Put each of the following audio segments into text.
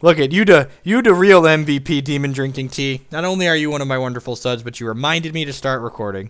Look at you, the real MVP, Demon Drinking Tea. Not only are you one of my wonderful suds, but you reminded me to start recording.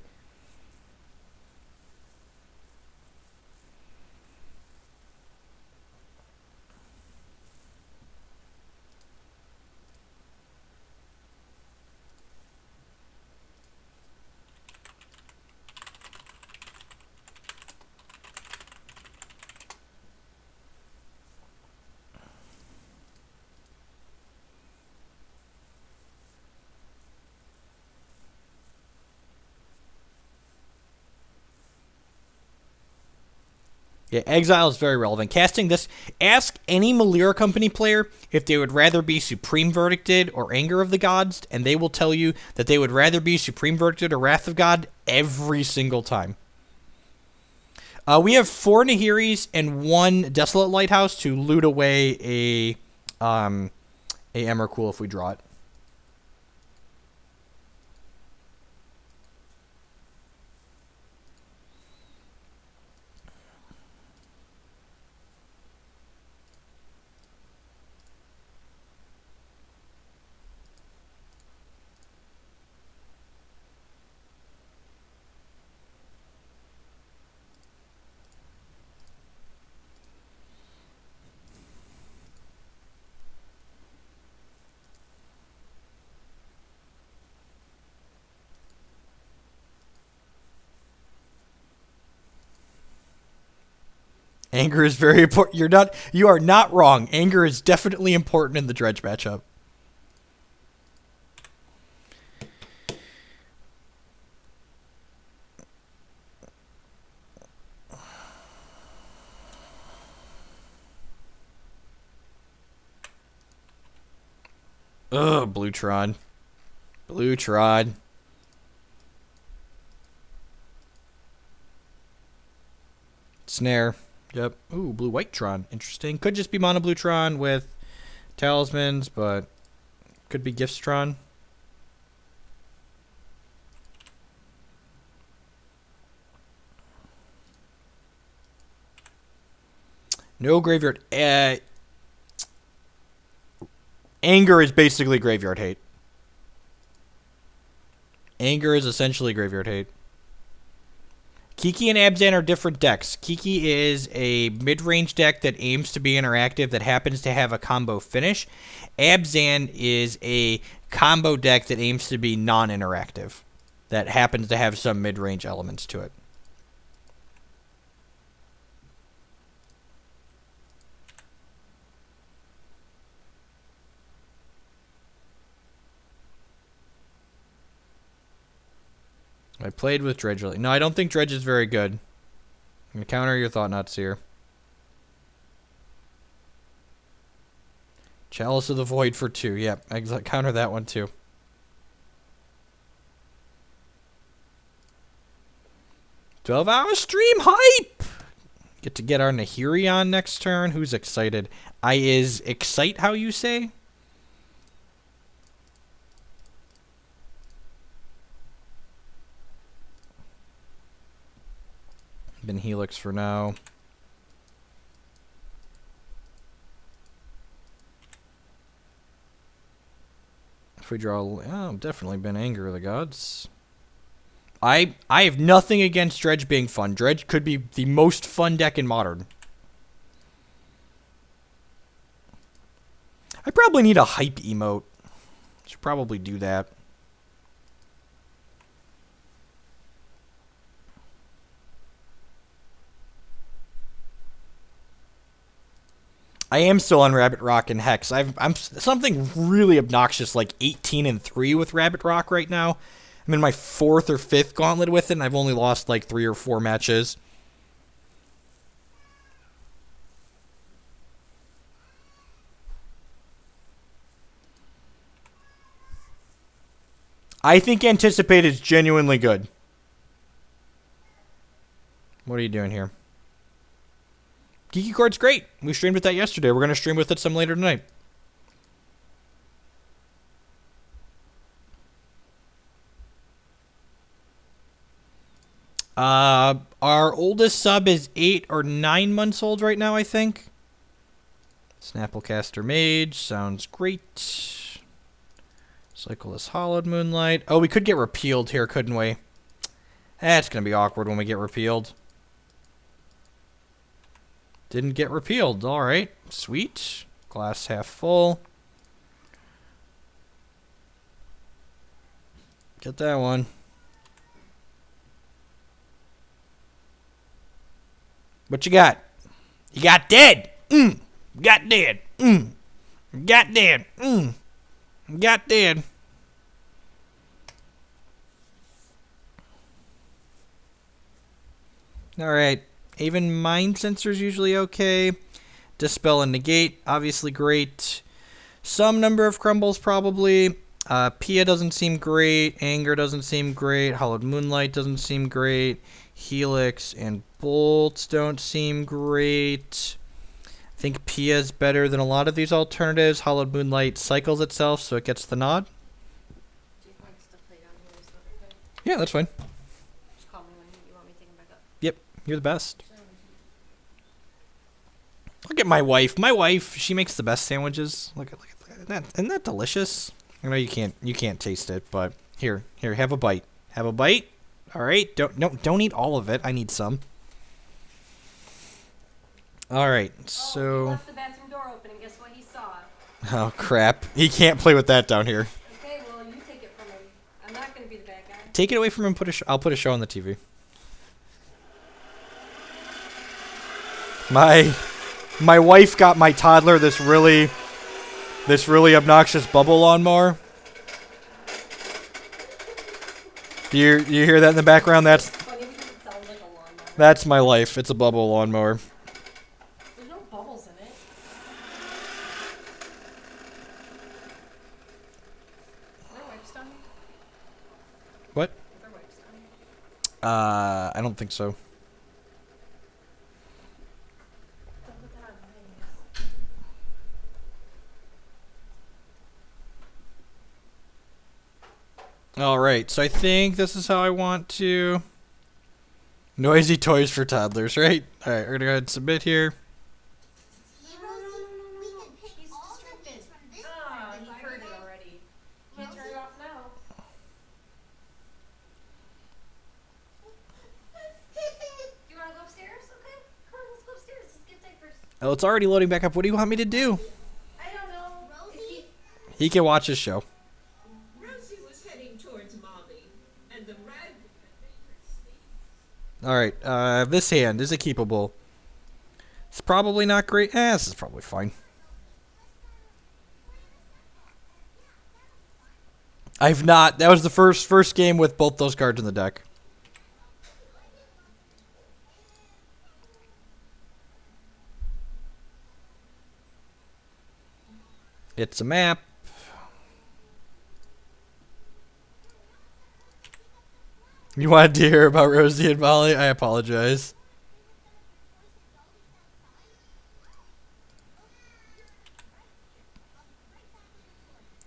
Yeah, Exile is very relevant. Casting this, ask any Malira Company player if they would rather be Supreme Verdicted or Anger of the Gods, and they will tell you that they would rather be Supreme Verdicted or Wrath of God every single time. We have 4 Nahiris and 1 Desolate Lighthouse to loot away a Emrakul if we draw it. Anger is very important. You are not wrong. Anger is definitely important in the Dredge matchup. Ugh, Bluetron. Bluetron. Snare. Yep. Ooh, blue-white Tron. Interesting. Could just be mono blue Tron with talismans, but could be Gifts Tron. No graveyard. Anger is basically graveyard hate. Anger is essentially graveyard hate. Kiki and Abzan are different decks. Kiki is a mid-range deck that aims to be interactive that happens to have a combo finish. Abzan is a combo deck that aims to be non-interactive that happens to have some mid-range elements to it. I played with Dredge. No, I don't think Dredge is very good. I'm going to counter your thought nuts here. Chalice of the Void for 2. Yep, counter that one too. "12-hour stream hype! Get to get our Nahiri on next turn. Who's excited? Is excite how you say? Been Helix for now. If we draw, oh, definitely been Anger of the Gods. I have nothing against Dredge being fun. Dredge could be the most fun deck in Modern. I probably need a hype emote. Should probably do that. I am still on Rabbit Rock and Hex. I'm something really obnoxious, like 18-3 with Rabbit Rock right now. I'm in my 4th or 5th gauntlet with it, and I've only lost like 3 or 4 matches. I think Anticipate is genuinely good. What are you doing here? Geeky Chord's great. We streamed with that yesterday. We're going to stream with it some later tonight. Our oldest sub is 8 or 9 months old right now, I think. Snapplecaster Mage sounds great. Cycle this Hollowed Moonlight. Oh, we could get repealed here, couldn't we? That's going to be awkward when we get repealed. Didn't get repealed. All right. Sweet. Glass half full. Get that one. What you got? You got dead. Got dead. Got dead. Got dead. Alright. Even Mind Sensor's usually okay. Dispel and Negate, obviously great. Some number of crumbles, probably. Pia doesn't seem great. Anger doesn't seem great. Hollowed Moonlight doesn't seem great. Helix and Bolts don't seem great. I think Pia is better than a lot of these alternatives. Hollowed Moonlight cycles itself, so it gets the nod. Do you want to play down here or something? Yeah, that's fine. Just call me when you want me to take him back up. Yep, you're the best. Look at my wife. My wife, she makes the best sandwiches. Look at that. Isn't that delicious? I know you can't taste it, but here, have a bite. Have a bite. All right. Don't eat all of it. I need some. All right. So. Oh, he left the bathroom door open, and guess what he saw? Oh crap! He can't play with that down here. Okay, well you take it from him. I'm not gonna be the bad guy. Take it away from him. I'll put a show on the TV. My wife got my toddler this really obnoxious bubble lawnmower. You hear that in the background? That's Funny because it sounds like a lawnmower. that's my life. It's a bubble lawnmower. There's no bubbles in it. Are there wipes down here? What? Are there wipes down here? I don't think so. Don't put that on my Alright, so I think this is how I want to... Noisy toys for toddlers, right? Alright, we're gonna go ahead and submit here. He's distracted. Ah, he heard it already. Can't turn it off now. Do you want to go upstairs? Okay. Come on, let's go upstairs. Let's get diapers. Oh, it's already loading back up. What do you want me to do? I don't know. Rosie? He can watch his show. Rosie was heading towards Mommy, and the red Alright, this hand, is it keepable? It's probably not great. This is probably fine. That was the first game with both those cards in the deck. It's a map. You wanted to hear about Rosie and Molly? I apologize.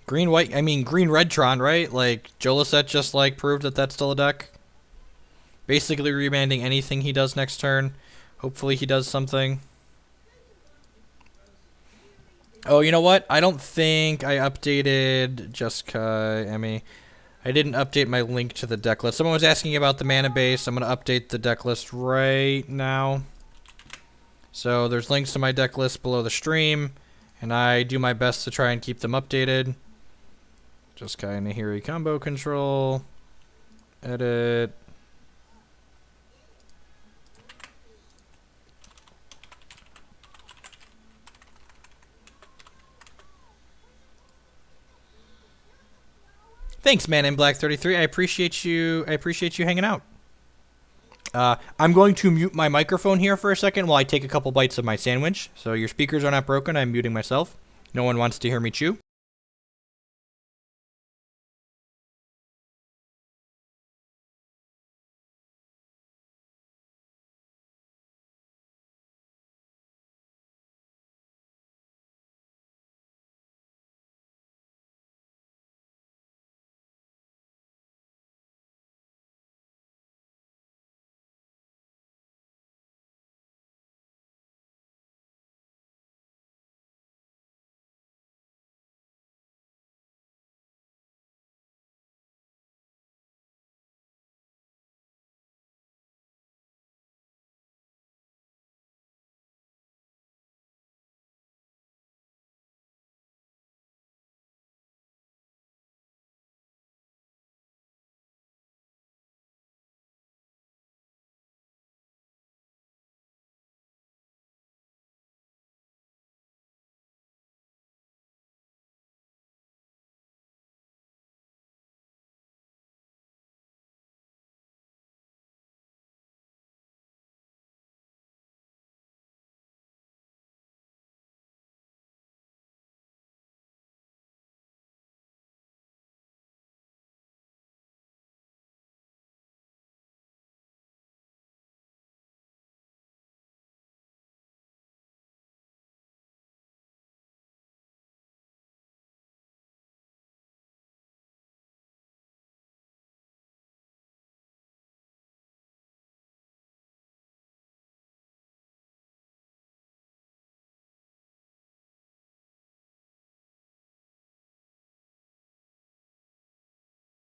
Green Redtron, right? Like Joliset just like proved that that's still a deck. Basically remanding anything he does next turn. Hopefully he does something. Oh, you know what? I don't think I updated Jeskai, Emmy. I didn't update my link to the deck list. Someone was asking about the mana base. I'm going to update the deck list right now. So there's links to my deck list below the stream, and I do my best to try and keep them updated. Jeskai Nahiri combo control. Edit. Thanks, Man in Black 33. I appreciate you hanging out. I'm going to mute my microphone here for a second while I take a couple bites of my sandwich. So your speakers are not broken. I'm muting myself. No one wants to hear me chew.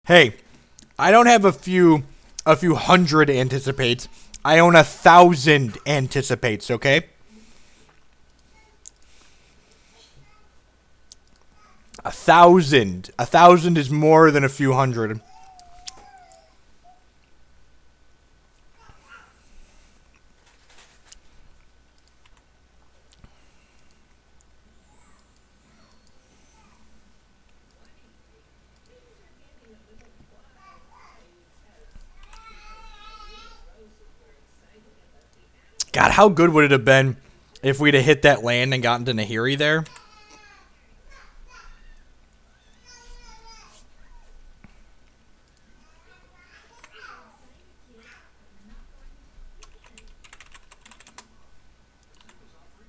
Hey, I don't have a few hundred anticipates. I own 1,000 anticipates, okay? 1,000. 1,000 is more than a few hundred. God, how good would it have been if we'd have hit that land and gotten to Nahiri there?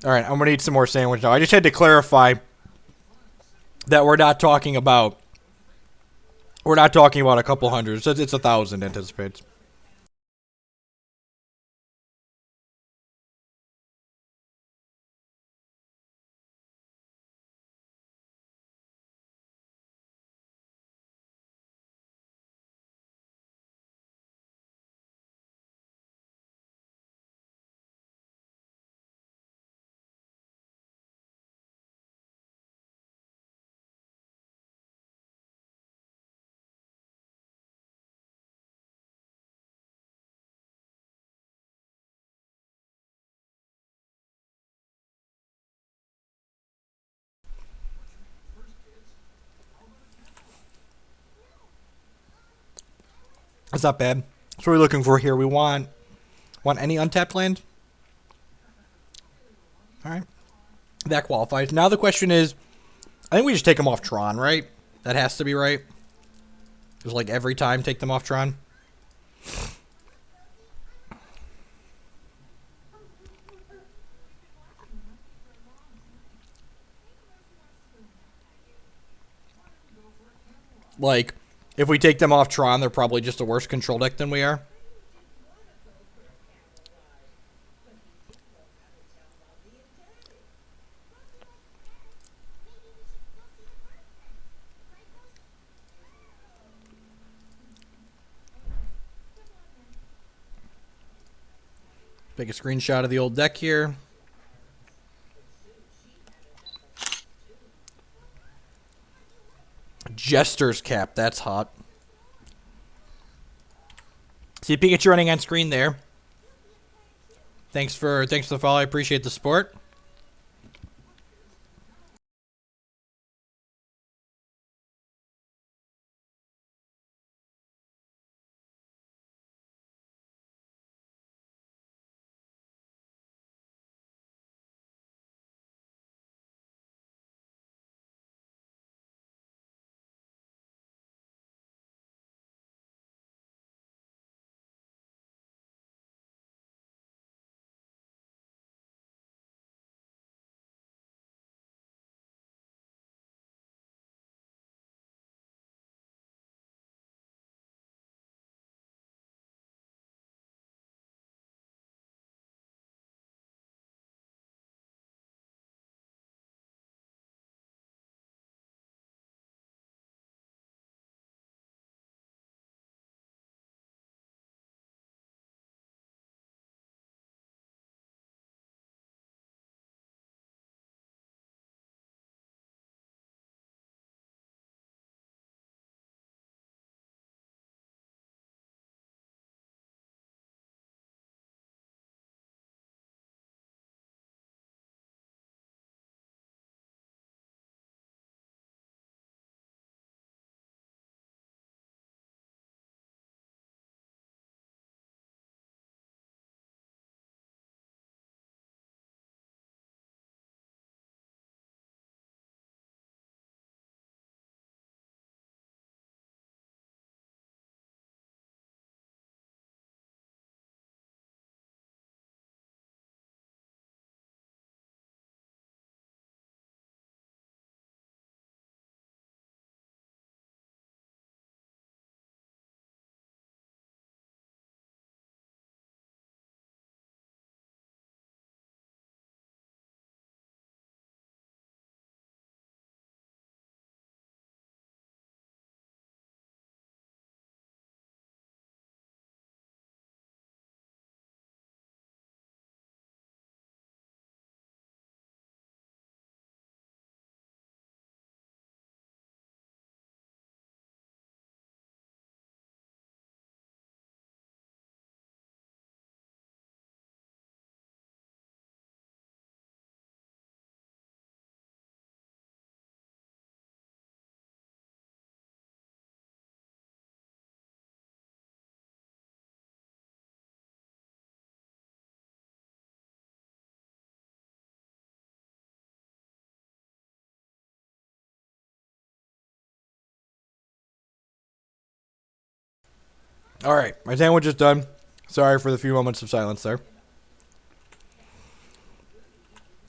All right, I'm going to eat some more sandwich now. I just had to clarify that we're not talking about a couple hundred. It's 1,000 anticipates. That's not bad. That's what we're looking for here. We want any untapped land? All right. That qualifies. Now the question is, I think we just take them off Tron, right? That has to be right. Just like every time, take them off Tron. Like, if we take them off Tron, they're probably just a worse control deck than we are. Take a screenshot of the old deck here. Jester's Cap, that's hot. See Pikachu running on screen there. Thanks for the follow. I appreciate the support. All right, my sandwich is done. Sorry for the few moments of silence there.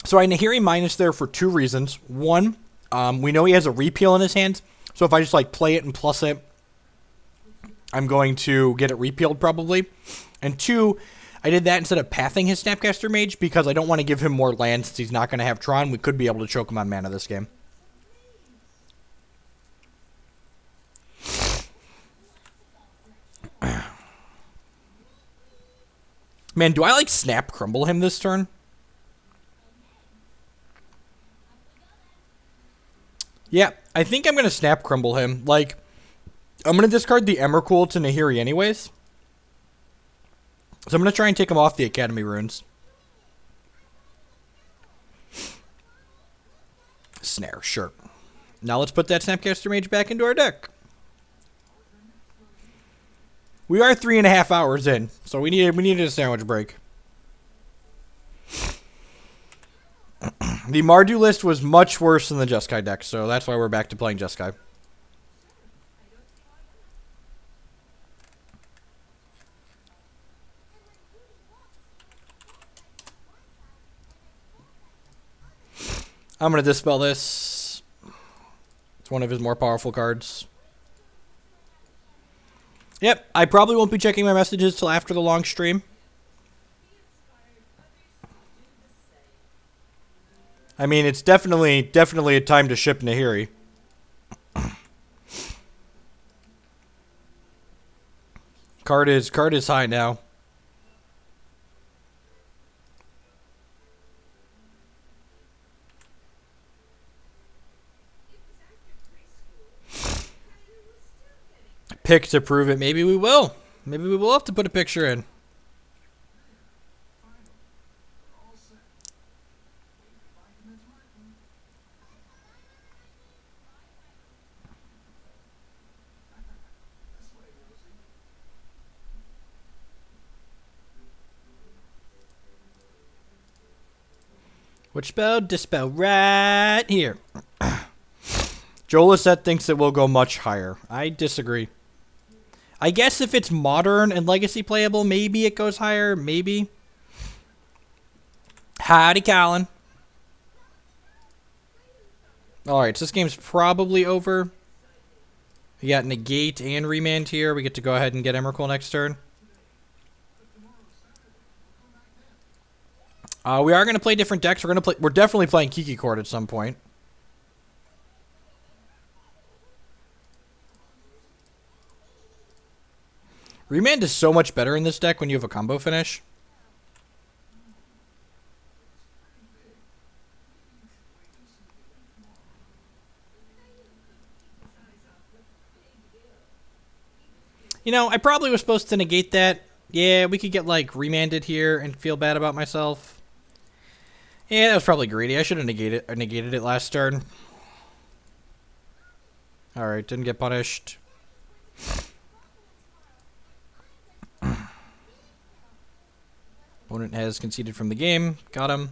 So I Nahiri minus there for two reasons. One, we know he has a repeal in his hands. So if I just like play it and plus it, I'm going to get it repealed probably. And two, I did that instead of pathing his Snapcaster Mage because I don't want to give him more land since he's not going to have Tron. We could be able to choke him on mana this game. Man, do I like Snap Crumble him this turn? Yeah, I think I'm going to Snap Crumble him. Like, I'm going to discard the Emrakul to Nahiri anyways. So I'm going to try and take him off the Academy Runes. Snare, sure. Now let's put that Snapcaster Mage back into our deck. We are 3.5 hours in, so we needed a sandwich break. The Mardu list was much worse than the Jeskai deck, so that's why we're back to playing Jeskai. I'm going to dispel this. It's one of his more powerful cards. Yep, I probably won't be checking my messages till after the long stream. I mean, it's definitely a time to ship Nahiri. Card is high now. Pick to prove it. Maybe we will. Maybe we will have to put a picture in. Which spell? Dispel right here. Jolisette thinks it will go much higher. I disagree. I guess if it's modern and legacy playable, maybe it goes higher. Maybe. Howdy, Colin. Alright, so this game's probably over. We got Negate and Remand here. We get to go ahead and get Emrakul next turn. We are going to play different decks. We're definitely playing Kiki Court at some point. Remand is so much better in this deck when you have a combo finish. You know, I probably was supposed to negate that. Yeah, we could get, like, remanded here and feel bad about myself. Yeah, that was probably greedy. I should have negated it last turn. Alright, didn't get punished. Opponent has conceded from the game. Got him.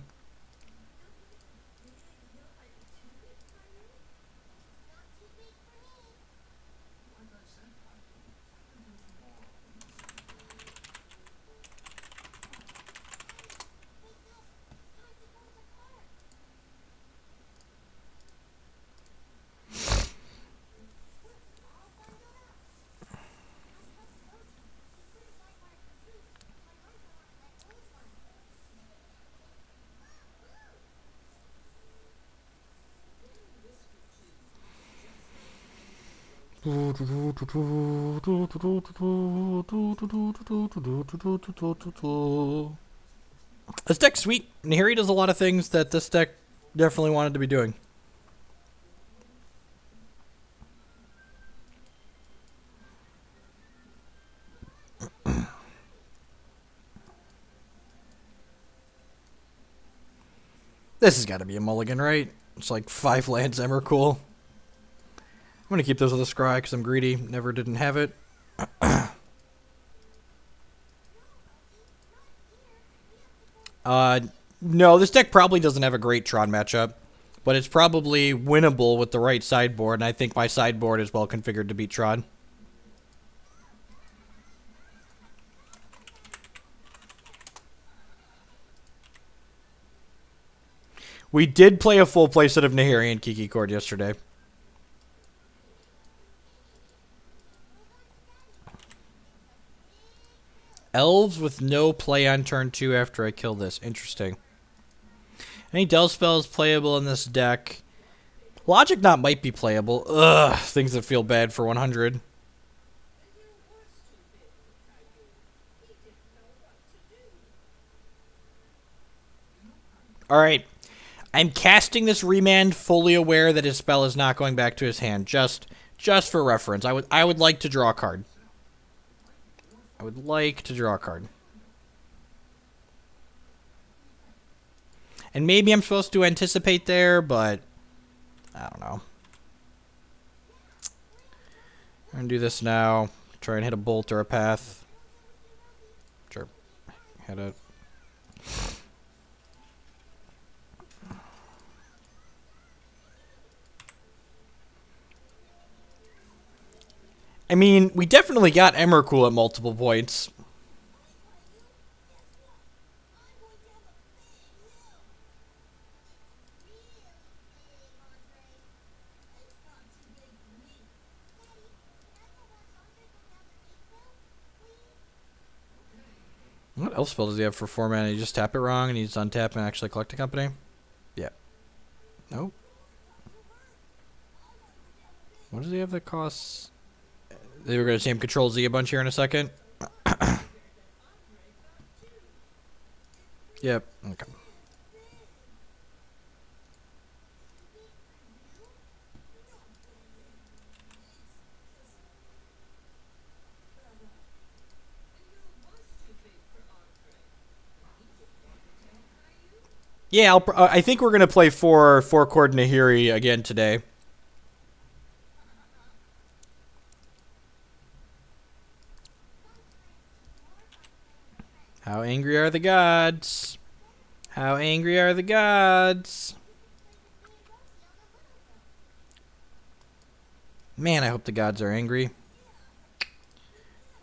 This deck's sweet. Nahiri does a lot of things that this deck definitely wanted to be doing. This has got to be a mulligan, right? It's like 5 lands Emrakul. I'm going to keep those with a scry because I'm greedy. Never didn't have it. No, this deck probably doesn't have a great Tron matchup, but it's probably winnable with the right sideboard, and I think my sideboard is well configured to beat Tron. We did play a full playset of Nahiri and Kiki Cord yesterday. Elves with no play on turn 2 after I kill this. Interesting. Any Del spells playable in this deck? Logic Knot might be playable. Ugh, things that feel bad for 100. Alright. I'm casting this Remand fully aware that his spell is not going back to his hand. Just for reference. I would like to draw a card. I would like to draw a card. And maybe I'm supposed to anticipate there, but I don't know. I'm going to do this now. Try and hit a bolt or a path. Sure. Hit it. I mean, we definitely got Emrakul at multiple points. What elf spell does he have for 4 mana? You just tap it wrong and he's untap and actually collect a company? Yeah. Nope. What does he have that costs? They were going to see him control Z a bunch here in a second. Yep. Okay. Yeah, I think we're going to play 4-chord Nahiri again today. How angry are the gods? How angry are the gods? Man, I hope the gods are angry.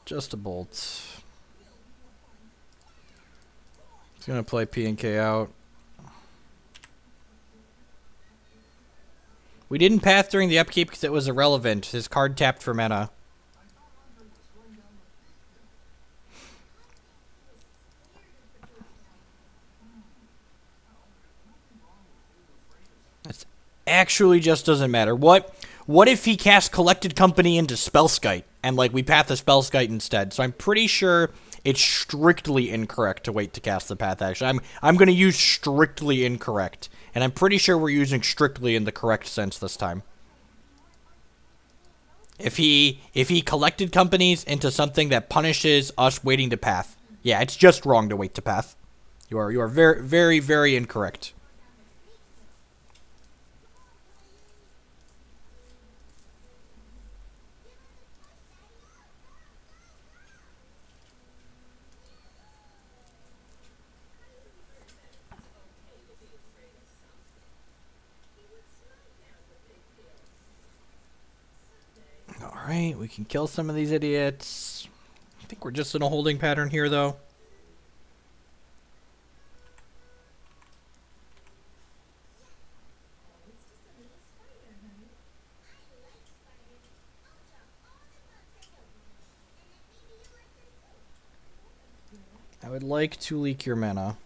Just a bolt. He's going to play P and K out. We didn't path during the upkeep because it was irrelevant. His card tapped for mana. That actually just doesn't matter. What if he casts Collected Company into Spellskite and like we path the Spellskite instead? So I'm pretty sure it's strictly incorrect to wait to cast the path action. I'm going to use strictly incorrect. And I'm pretty sure we're using strictly in the correct sense this time. If he collected companies into something that punishes us waiting to path. Yeah, it's just wrong to wait to path. You are very, very, very incorrect. Alright, we can kill some of these idiots. I think we're just in a holding pattern here, though. I would like to leak your mana.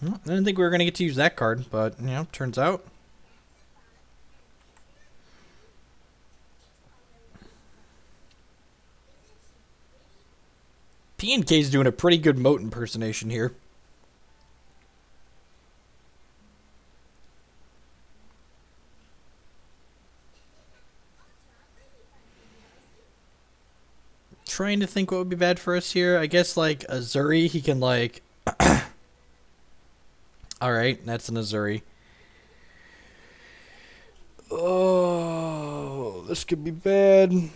I didn't think we were going to get to use that card, but, you know, turns out. P&K's doing a pretty good Moat impersonation here. Trying to think what would be bad for us here. I guess, like, Azuri, he can, like... Alright, that's an Azuri. Oh, this could be bad.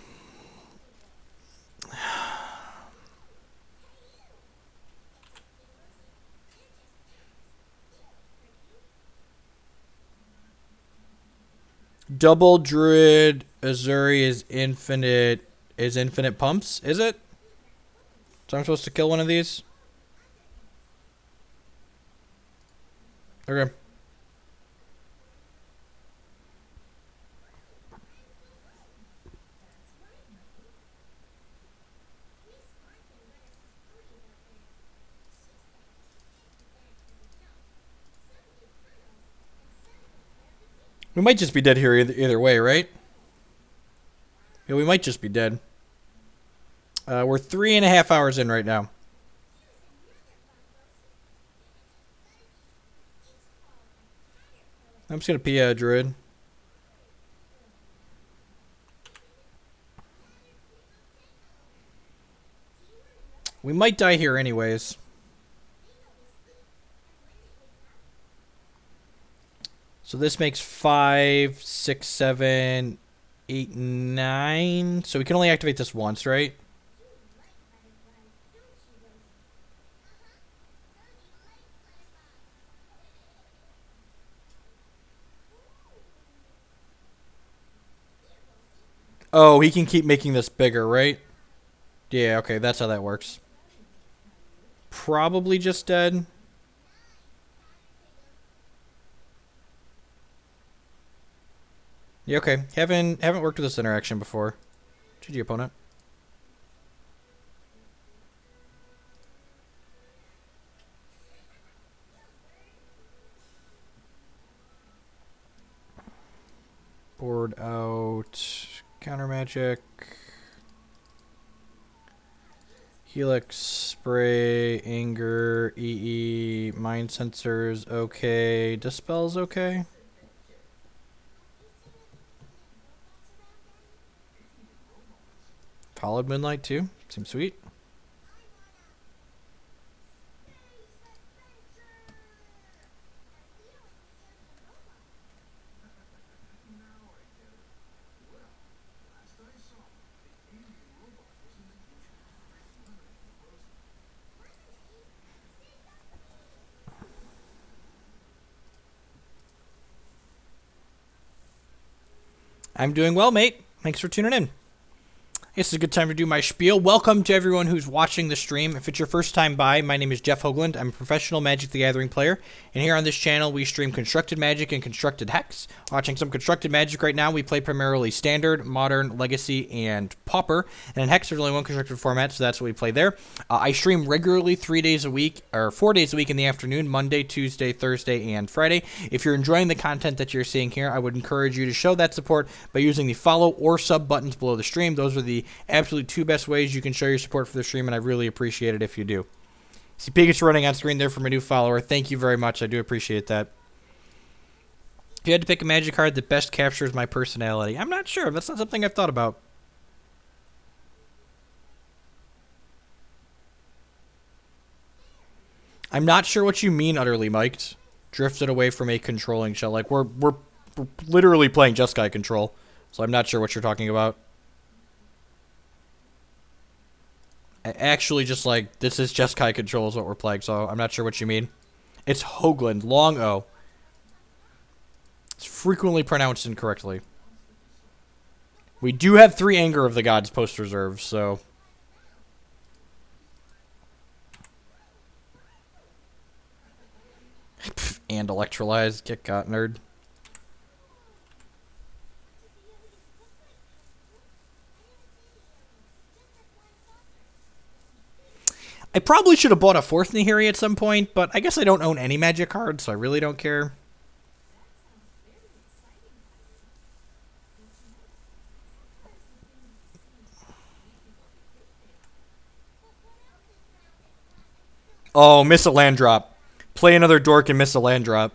Double Druid, Azuri is infinite pumps, is it? So I'm supposed to kill one of these? Okay. We might just be dead here either way, right? Yeah, we might just be dead. We're 3.5 hours in right now. I'm just going to PA Druid. We might die here anyways. So this makes 5, 6, 7, 8, 9. So we can only activate this once, right? Oh, he can keep making this bigger, right? Yeah, okay, that's how that works. Probably just dead. Yeah, okay. Haven't worked with this interaction before. GG, opponent. Board out. Counter magic. Helix, spray, anger, EE, mind sensors, okay. Dispel's okay. Followed Moonlight too. Seems sweet. I'm doing well, mate. Thanks for tuning in. This is a good time to do my spiel. Welcome to everyone who's watching the stream. If it's your first time by, my name is Jeff Hoagland. I'm a professional Magic the Gathering player, and here on this channel, we stream Constructed Magic and Constructed Hex. Watching some Constructed Magic right now, we play primarily Standard, Modern, Legacy, and Pauper. And in Hex, there's only one constructed format, so that's what we play there. I stream regularly 3 days a week, or 4 days a week in the afternoon, Monday, Tuesday, Thursday, and Friday. If you're enjoying the content that you're seeing here, I would encourage you to show that support by using the follow or sub buttons below the stream. Those are the absolute 2 best ways you can show your support for the stream, and I really appreciate it if you do. See Pikachu running on screen there for my new follower. Thank you very much. I do appreciate that. If you had to pick a Magic card that best captures my personality, I'm not sure. That's not something I've thought about. I'm not sure what you mean, utterly mic'd. Drifted away from a controlling shell. Like, we're literally playing Jeskai control, so I'm not sure what you're talking about. Actually, just like, this is Jeskai control is what we're playing, so I'm not sure what you mean. It's Hoagland, long O. It's frequently pronounced incorrectly. We do have 3 Anger of the Gods post-reserves, so... and Electrolyze, get got, nerd. I probably should have bought a 4th Nahiri at some point, but I guess I don't own any Magic cards, so I really don't care. Oh, miss a land drop. Play another dork and miss a land drop.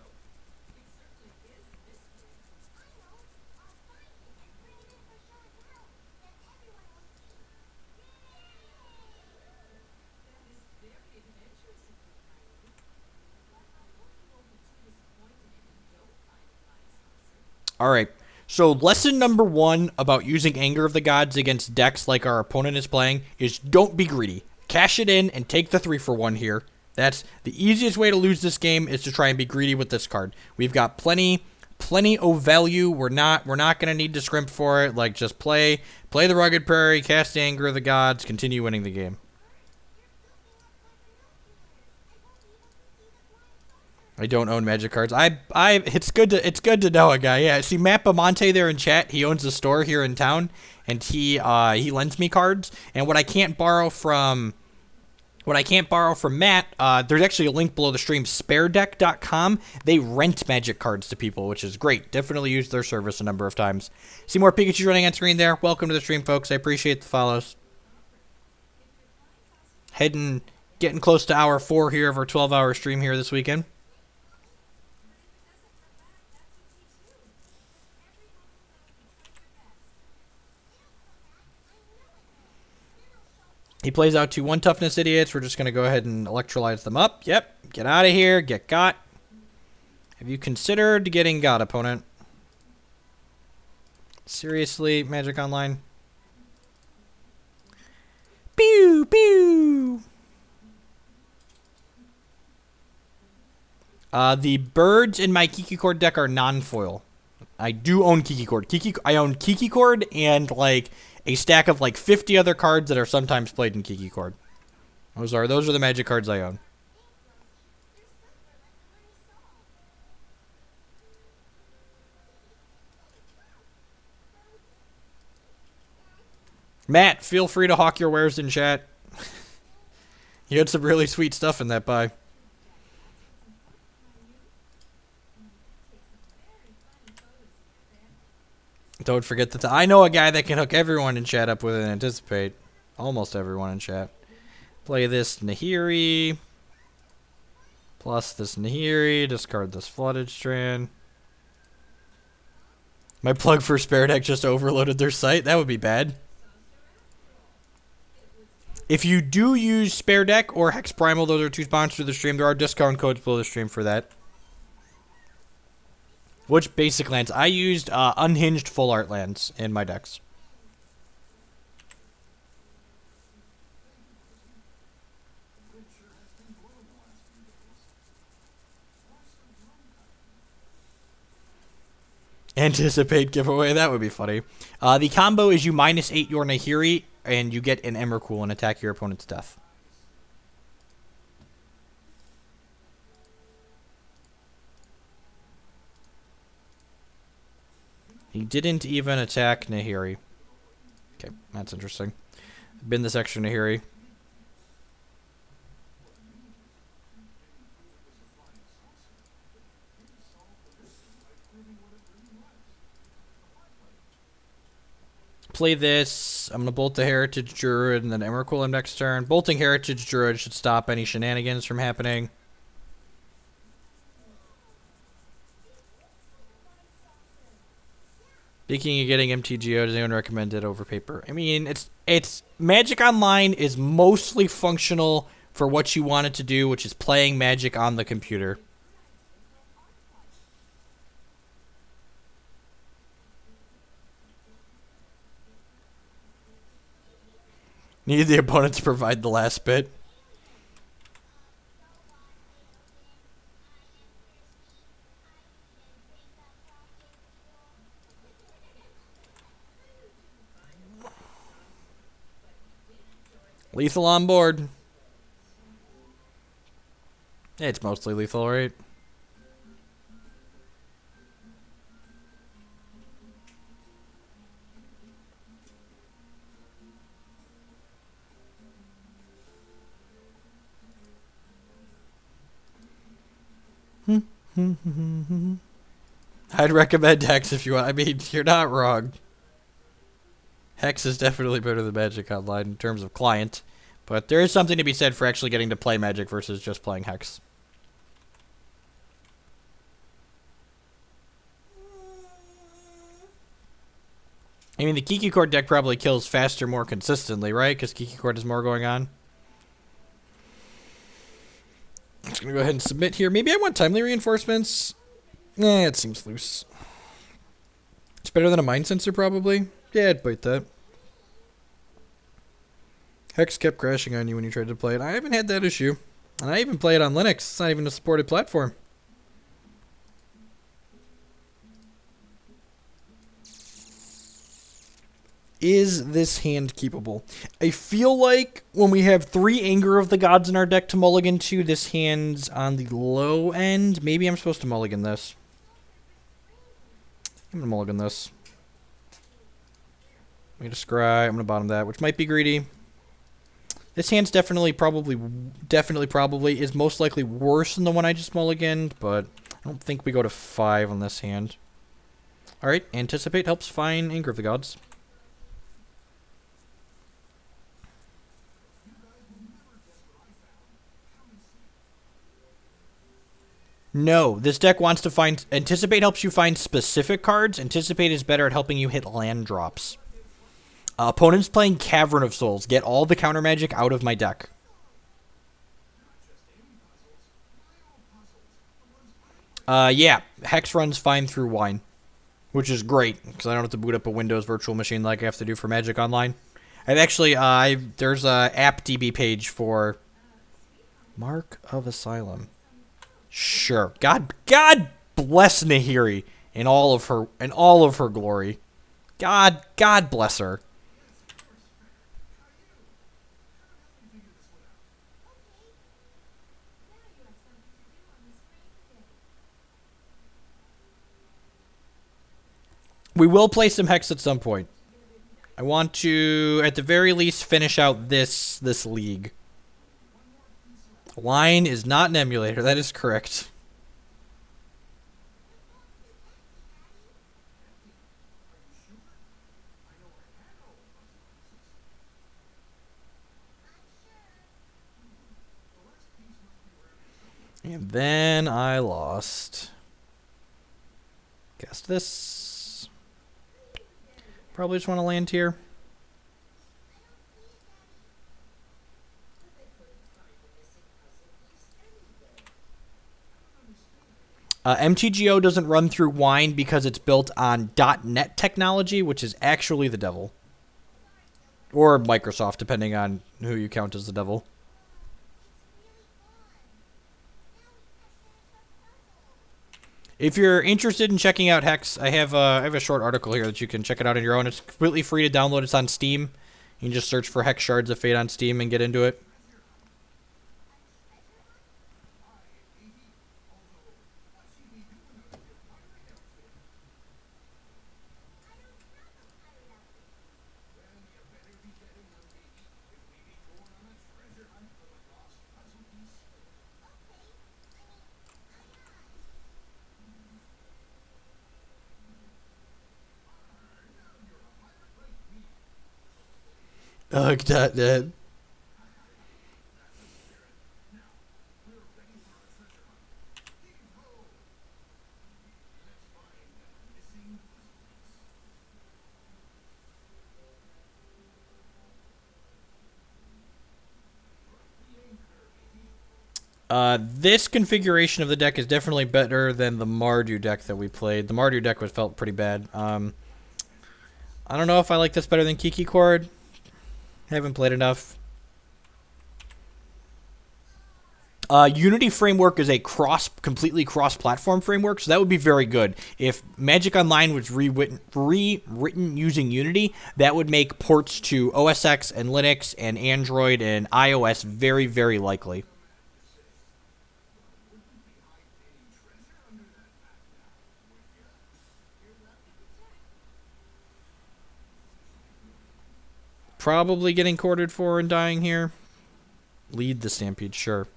Alright, so lesson number 1 about using Anger of the Gods against decks like our opponent is playing is don't be greedy. Cash it in and take the 3-for-1 here. That's the easiest way to lose this game, is to try and be greedy with this card. We've got plenty plenty of value. We're not gonna need to scrimp for it. Like, just play the Rugged Prairie, cast the Anger of the Gods, continue winning the game. I don't own Magic cards. It's good to know a guy. Yeah, see Matt Bamonte there in chat. He owns a store here in town, and he lends me cards. And what I can't borrow from Matt, there's actually a link below the stream, sparedeck.com. They rent Magic cards to people, which is great. Definitely used their service a number of times. See more Pikachu running on screen there. Welcome to the stream, folks. I appreciate the follows. Getting close to hour 4 here of our 12-hour stream here this weekend. He plays out to 1 toughness idiots. We're just going to go ahead and electrolyze them up. Yep. Get out of here. Get got. Have you considered getting got, opponent? Seriously, Magic Online? Pew, pew. The birds in my Kiki Cord deck are non-foil. I do own Kiki Cord. I own Kiki Cord and, like, a stack of like 50 other cards that are sometimes played in Kiki Cord. Those are the Magic cards I own. Matt, feel free to hawk your wares in chat. You had some really sweet stuff in that buy. Don't forget that I know a guy that can hook everyone in chat up with an Anticipate. Almost everyone in chat. Play this Nahiri. Plus this Nahiri. Discard this Flooded Strand. My plug for Spare Deck just overloaded their site. That would be bad. If you do use Spare Deck or Hex Primal, those are 2 sponsors of the stream. There are discount codes below the stream for that. Which basic lands? I used unhinged full art lands in my decks. Anticipate giveaway. That would be funny. The combo is you -8 your Nahiri, and you get an Emrakul and attack your opponent's death. He didn't even attack Nahiri. Okay, that's interesting. Bin this extra Nahiri. Play this. I'm going to bolt the Heritage Druid and then Emrakul him next turn. Bolting Heritage Druid should stop any shenanigans from happening. Speaking of getting MTGO, does anyone recommend it over paper? I mean, it's Magic Online is mostly functional for what you want it to do, which is playing Magic on the computer. Need the opponent to provide the last bit. Lethal on board. It's mostly lethal, right? I'd recommend Hex if you want. I mean, you're not wrong. Hex is definitely better than Magic Online in terms of client, but there is something to be said for actually getting to play Magic versus just playing Hex. I mean, the Kiki Cord deck probably kills faster more consistently, right? Because Kiki Cord has more going on. I'm just going to go ahead and submit here. Maybe I want timely reinforcements. It seems loose. It's better than a Mind Sensor, probably. Yeah, I'd bite that. Hex kept crashing on you when you tried to play it. I haven't had that issue. And I even play it on Linux. It's not even a supported platform. Is this hand keepable? I feel like when we have 3 Anger of the Gods in our deck to mulligan to, this hand's on the low end. Maybe I'm supposed to mulligan this. I'm going to mulligan this. I'm going to scry. I'm going to bottom that, which might be greedy. This hand's definitely, probably is most likely worse than the one I just mulliganed, but I don't think we go to 5 on this hand. Alright, Anticipate helps find Anger of the Gods. No, this deck wants to find... Anticipate helps you find specific cards. Anticipate is better at helping you hit land drops. Opponents playing Cavern of Souls. Get all the counter magic out of my deck. Yeah, Hex runs fine through Wine. Which is great, because I don't have to boot up a Windows virtual machine like I have to do for Magic Online. I've actually... there's a app DB page for... Mark of Asylum. Sure. God bless Nahiri in all of her glory. God bless her. We will play some Hex at some point. I want to, at the very least, finish out this league. Wine is not an emulator. That is correct. And then I lost. Guess this. Probably just want to land here. MTGO doesn't run through Wine because it's built on .NET technology, which is actually the devil. Or Microsoft, depending on who you count as the devil. If you're interested in checking out Hex, I have a short article here that you can check it out on your own. It's completely free to download. It's on Steam. You can just search for Hex Shards of Fate on Steam and get into it. Ugh, that. This configuration of the deck is definitely better than the Mardu deck that we played. The Mardu deck felt pretty bad. I don't know if I like this better than Kiki Chord. Haven't played enough. Unity framework is a completely cross-platform framework, so that would be very good. If Magic Online was rewritten using Unity, that would make ports to OS X and Linux and Android and iOS very, very likely. Probably getting courted for and dying here. Lead the Stampede, sure.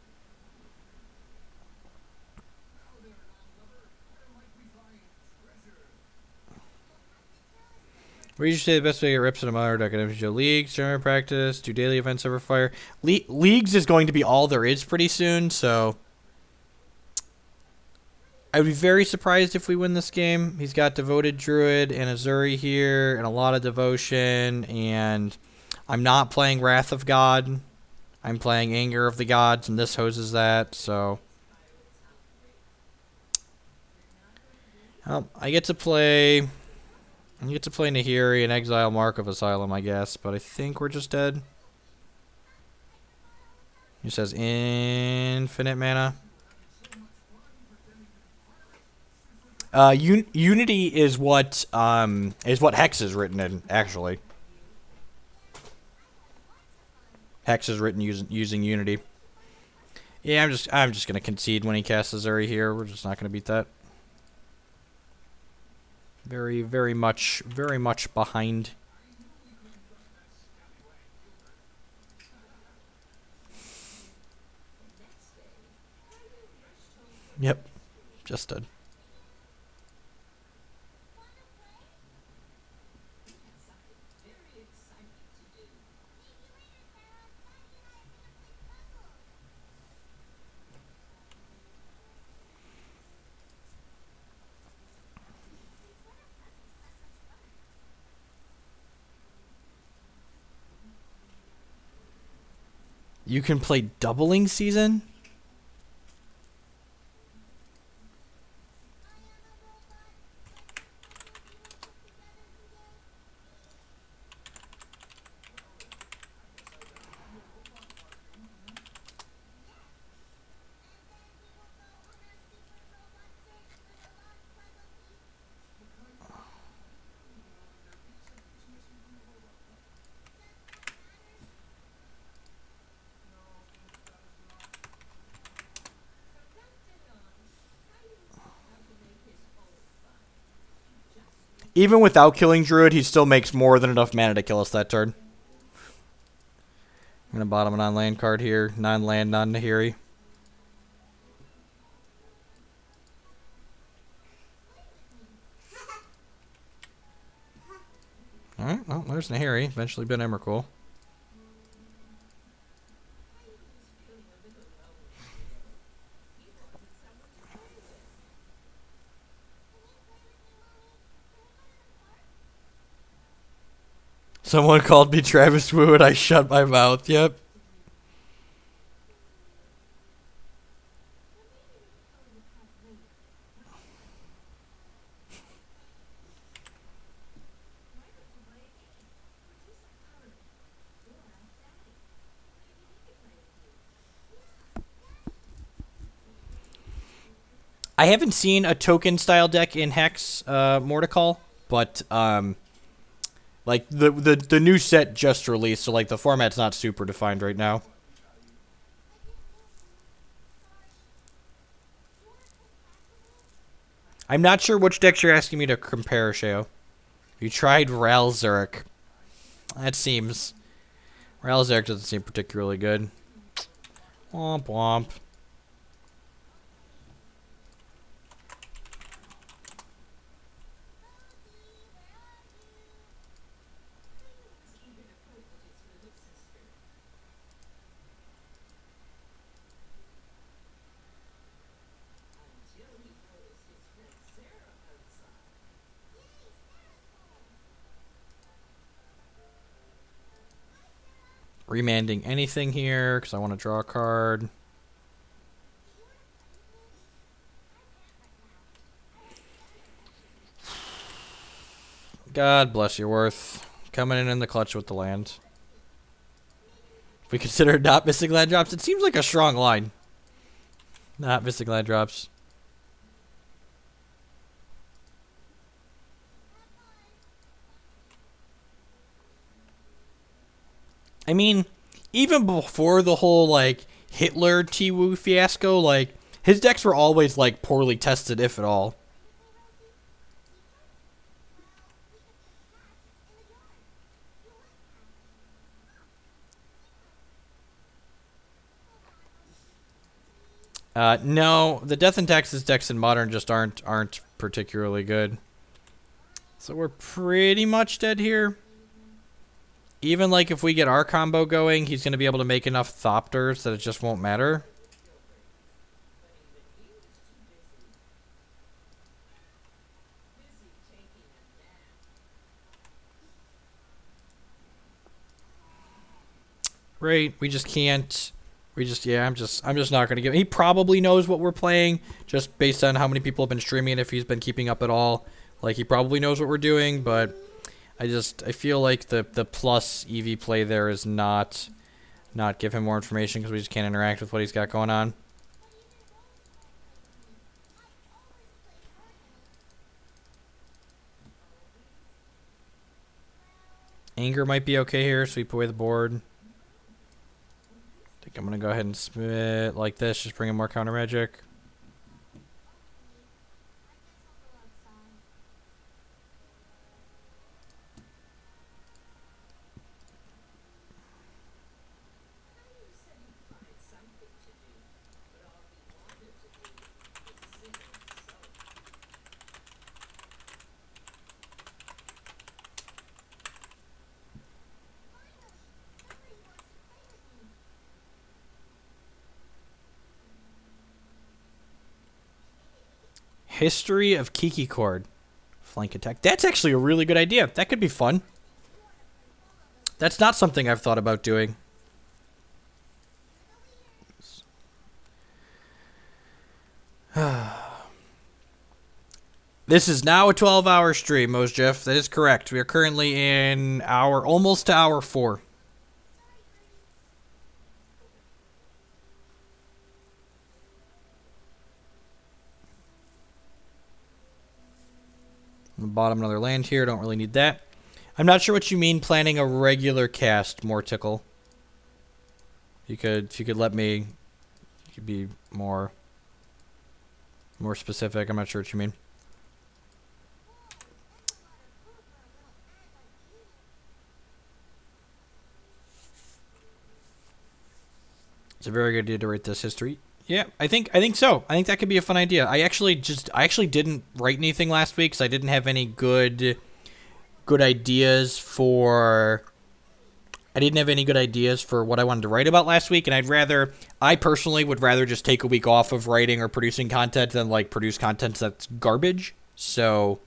Where you say the best way to get reps in a modern deck? MTGO leagues, tournament practice, do daily events ever fire? Leagues is going to be all there is pretty soon, so I would be very surprised if we win this game. He's got Devoted Druid and Azuri here, and a lot of devotion, and I'm not playing Wrath of God. I'm playing Anger of the Gods, and this hoses that, so I get to play Nahiri and exile Mark of Asylum, I guess, but I think we're just dead. He says infinite mana. Unity is what Hex is written in, actually. Hex is written using Unity. Yeah, I'm just gonna concede when he casts Azuri here. We're just not gonna beat that. Very much behind. Yep, just did. You can play doubling season? Even without killing Druid, he still makes more than enough mana to kill us that turn. I'm going to bottom a non-land card here. Non-land, non-Nahiri. Alright, well, there's Nahiri. Eventually been Emrakul. Someone called me Travis Wu and I shut my mouth. Yep. I haven't seen a token style deck in Hex Mordecall, but like the new set just released, so like the format's not super defined right now. I'm not sure which decks you're asking me to compare, Sheo. You tried Ral Zurich. That seems... Ral Zurich doesn't seem particularly good. Womp womp. Remanding anything here because I want to draw a card. God bless your worth. Coming in the clutch with the land. If we consider not missing land drops, it seems like a strong line. Not missing land drops. I mean, even before the whole, like, Hitler T-Woo fiasco, like, his decks were always, like, poorly tested, if at all. No, the Death and Taxes decks in Modern just aren't particularly good. So we're pretty much dead here. Even, like, if we get our combo going, he's going to be able to make enough Thopters that it just won't matter. Right, we just can't. Yeah, I'm just not going to give. He probably knows what we're playing, just based on how many people have been streaming, if he's been keeping up at all. Like, he probably knows what we're doing, but... I feel like the plus EV play there is not give him more information because we just can't interact with what he's got going on. Anger might be okay here, sweep away the board. think I'm going to go ahead and spit like this, just bring in more counter magic. History of Kiki Chord. Flank attack. That's actually a really good idea. That could be fun. That's not something I've thought about doing. This is now a 12-hour stream, Mosjeff. That is correct. We are currently in almost to hour 4. Bottom another land here. Don't really need that. I'm not sure what you mean planning a regular cast, Mortickle. If you could let me, you could be more specific. I'm not sure what you mean. It's a very good idea to write this history. Yeah, I think so. I think that could be a fun idea. I actually didn't write anything last week because I didn't have any good ideas for. I didn't have any good ideas for what I wanted to write about last week, and I personally would rather just take a week off of writing or producing content than like produce content that's garbage. So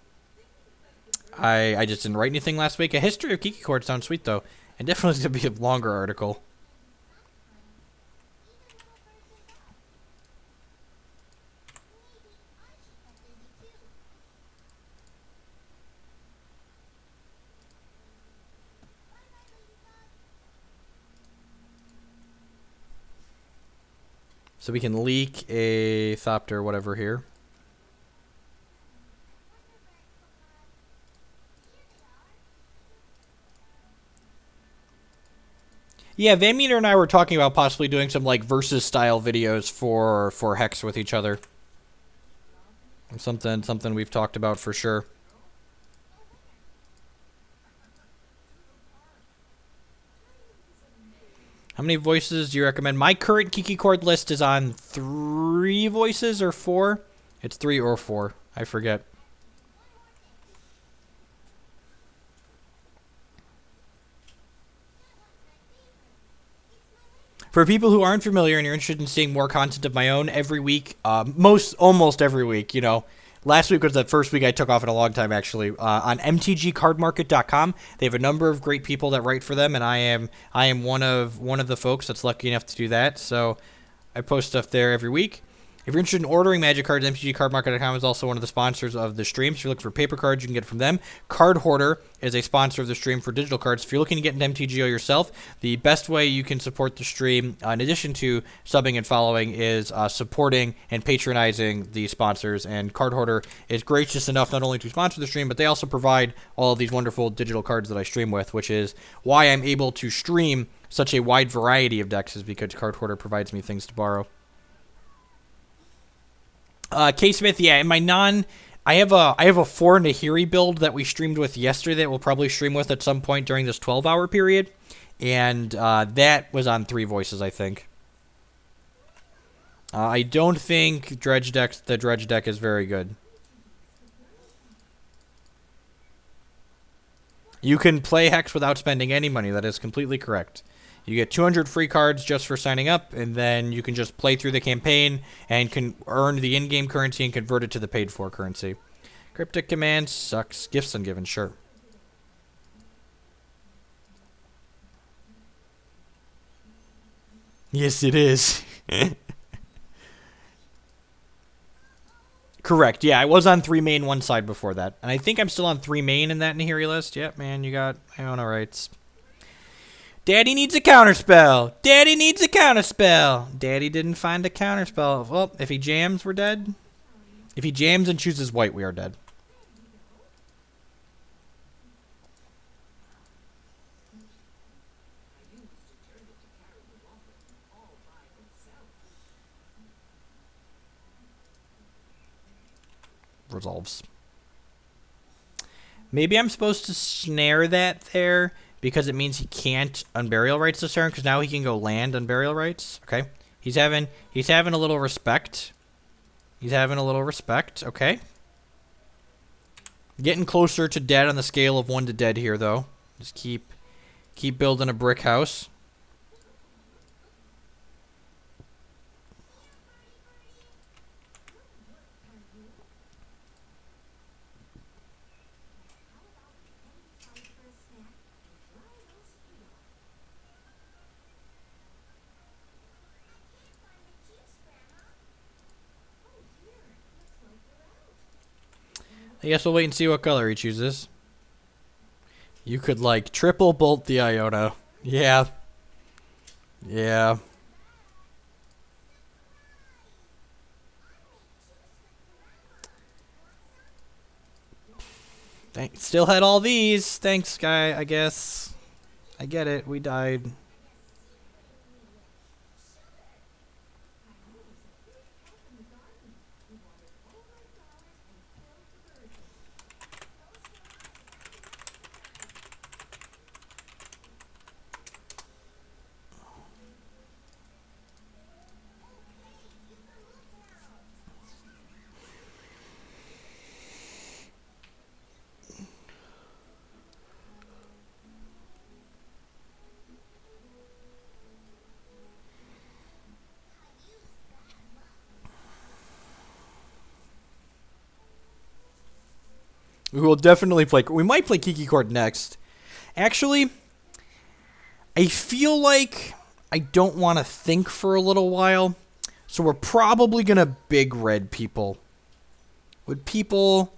I just didn't write anything last week. A history of Kiki Chord sounds sweet though, and definitely going to be a longer article. So we can leak a Thopter whatever here. Yeah, Van Meter and I were talking about possibly doing some like versus style videos for Hex with each other. Something we've talked about for sure. How many voices do you recommend? My current Kiki Chord list is on 3 voices or 4. It's 3 or 4. I forget. For people who aren't familiar and you're interested in seeing more content of my own every week, almost every week, you know. Last week was the first week I took off in a long time, actually. On MTGcardmarket.com, they have a number of great people that write for them, and I am one of the folks that's lucky enough to do that. So I post stuff there every week. If you're interested in ordering Magic cards, MTGcardmarket.com is also one of the sponsors of the stream. So if you're looking for paper cards, you can get it from them. Card Hoarder is a sponsor of the stream for digital cards. If you're looking to get into MTGO yourself, the best way you can support the stream, in addition to subbing and following, is supporting and patronizing the sponsors. And Card Hoarder is gracious enough not only to sponsor the stream, but they also provide all of these wonderful digital cards that I stream with, which is why I'm able to stream such a wide variety of decks, is because Card Hoarder provides me things to borrow. K-Smith, yeah, in my I have a 4 Nahiri build that we streamed with yesterday that we'll probably stream with at some point during this 12-hour period, and that was on 3 voices, I think. I don't think the Dredge deck is very good. You can play Hex without spending any money. That is completely correct. You get 200 free cards just for signing up, and then you can just play through the campaign and can earn the in-game currency and convert it to the paid-for currency. Cryptic Command sucks. Gifts Ungiven, sure. Yes, it is. Correct, yeah, I was on 3 main one side before that. And I think I'm still on 3 main in that Nahiri list. Yep, man, you got Iona rights. Daddy needs a counterspell. Daddy needs a counterspell. Daddy didn't find a counterspell. Well, if he jams, we're dead. If he jams and chooses white, we are dead. resolves. Maybe I'm supposed to snare that there because it means he can't Unburial Rights this turn, because now he can go land Unburial Rights. Okay. He's having a little respect. He's having a little respect. Okay. Getting closer to dead on the scale of 1 to dead here, though. Just keep building a brick house. I guess we'll wait and see what color he chooses. You could, like, triple bolt the Iota. Yeah. Yeah. Still had all these. Thanks, guy, I guess. I get it. We died. We will definitely play. We might play Kiki Court next. Actually, I feel like I don't want to think for a little while. So we're probably going to big red people. Would people...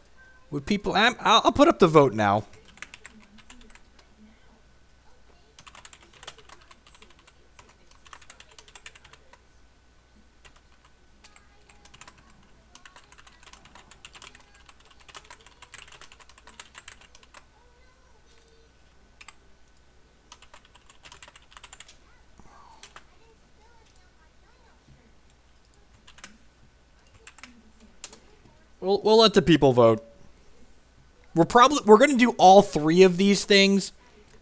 I'll put up the vote now. We'll let the people vote. We're going to do all 3 of these things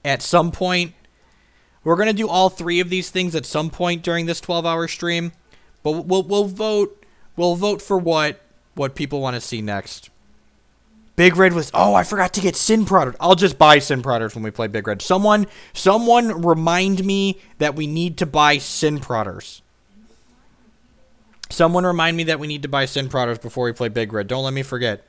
at some point. We're going to do all 3 of these things at some point during this 12-hour stream. But we'll vote. We'll vote for what people want to see next. Big Red was... Oh, I forgot to get Sin Prodders. I'll just buy Sin Prodders when we play Big Red. Someone remind me that we need to buy Sin Prodders. Someone remind me that we need to buy Sin Prodders before we play Big Red. Don't let me forget.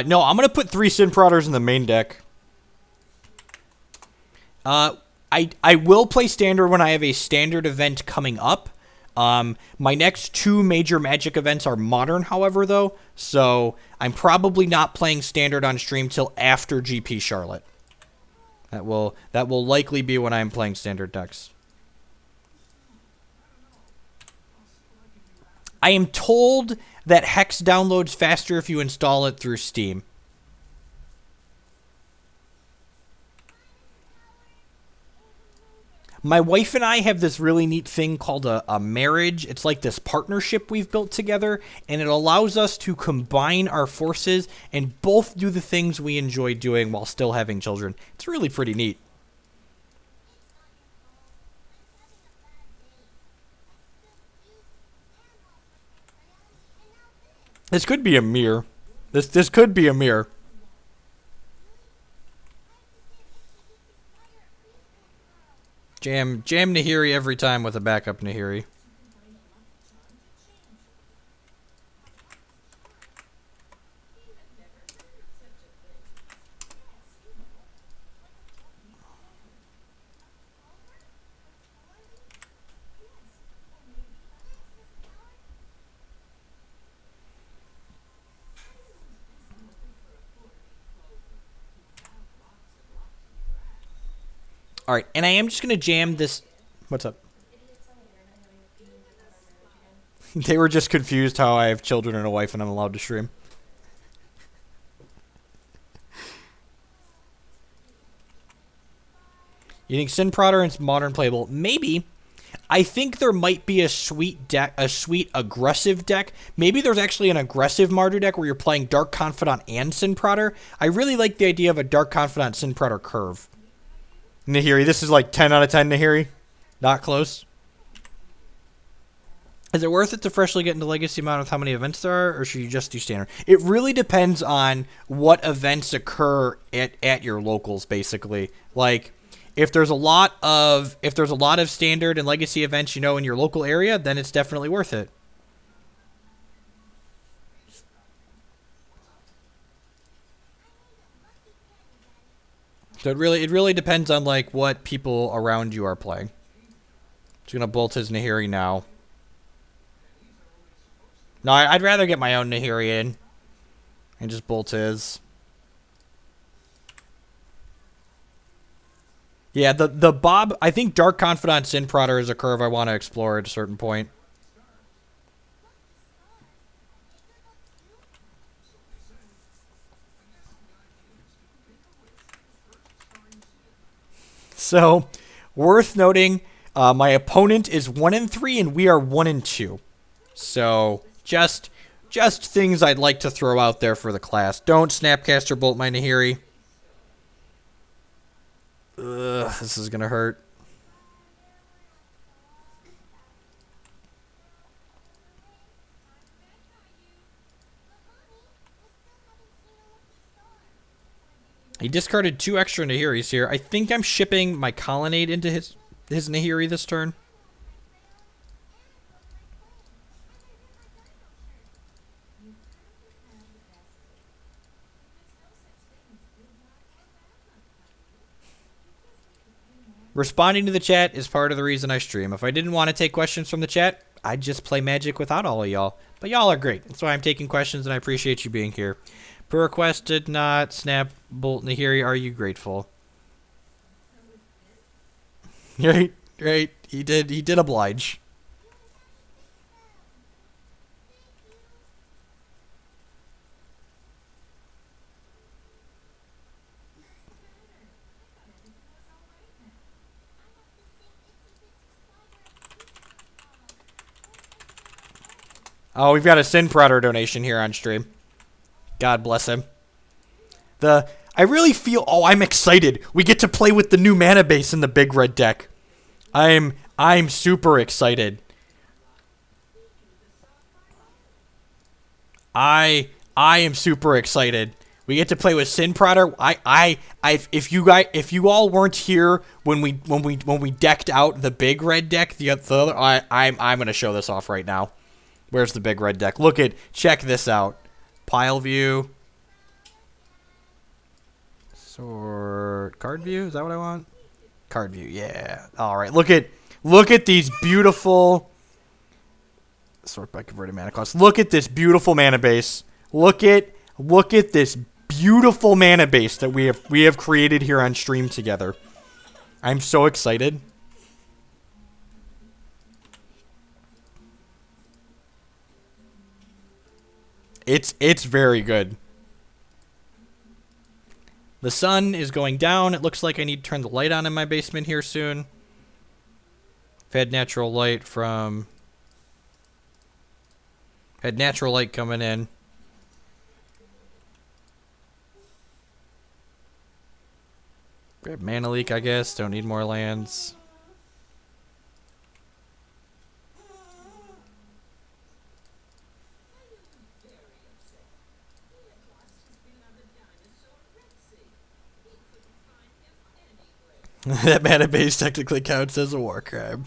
No, I'm going to put 3 Sin Prodders in the main deck. I will play Standard when I have a Standard event coming up. My next 2 major Magic events are Modern, however, though. So I'm probably not playing Standard on stream till after GP Charlotte. That will likely be when I'm playing Standard decks. I am told that Hex downloads faster if you install it through Steam. My wife and I have this really neat thing called a marriage. It's like this partnership we've built together, and it allows us to combine our forces and both do the things we enjoy doing while still having children. It's really pretty neat. This could be a mirror. This could be a mirror. Jam Nahiri every time with a backup Nahiri. All right, and I am just gonna jam this. What's up? They were just confused how I have children and a wife and I'm allowed to stream. You think Sin Prodder is modern playable? Maybe. I think there might be a sweet deck, a sweet aggressive deck. Maybe there's actually an aggressive Mardu deck where you're playing Dark Confidant and Sin Prodder. I really like the idea of a Dark Confidant Sin Prodder curve. Nahiri, this is like 10 out of 10, Nahiri. Not close. Is it worth it to freshly get into Legacy Mod with how many events there are, or should you just do Standard? It really depends on what events occur at your locals, basically. Like, if there's a lot of Standard and Legacy events, you know, in your local area, then it's definitely worth it. So it really depends on like what people around you are playing. Just gonna bolt his Nahiri now. No, I'd rather get my own Nahiri in and just bolt his. Yeah, the Bob, I think Dark Confidant Sin Prodder is a curve I want to explore at a certain point. So, worth noting, my opponent is 1-3 and we are 1-2. So, just things I'd like to throw out there for the class. Don't Snapcaster Bolt my Nahiri. Ugh, this is gonna hurt. He discarded 2 extra Nahiris here. I think I'm shipping my Colonnade into his Nahiri this turn. Responding to the chat is part of the reason I stream. If I didn't want to take questions from the chat, I'd just play Magic without all of y'all. But y'all are great. That's why I'm taking questions, and I appreciate you being here. Per request did not snap Bolt Nahiri. Are you grateful? Right. He did oblige. Oh, we've got a Sin Prodder donation here on stream. God bless him. I really feel... Oh, I'm excited. We get to play with the new mana base in the big red deck. I'm super excited. I am super excited. We get to play with Sin Prodder. If you all weren't here when we decked out the big red deck, the other, I'm gonna show this off right now. Where's the big red deck? Check this out. Pile view. Sort card view. Is that what I want? Card view. Yeah. All right. Look at these beautiful. Sort by converted mana cost. Look at this beautiful mana base. Look at this beautiful mana base that we have created here on stream together. I'm so excited. It's very good. The sun is going down. It looks like I need to turn the light on in my basement here soon. I've had natural light from... Had natural light coming in. Grab Mana Leak, I guess. Don't need more lands. That mana base technically counts as a war crab.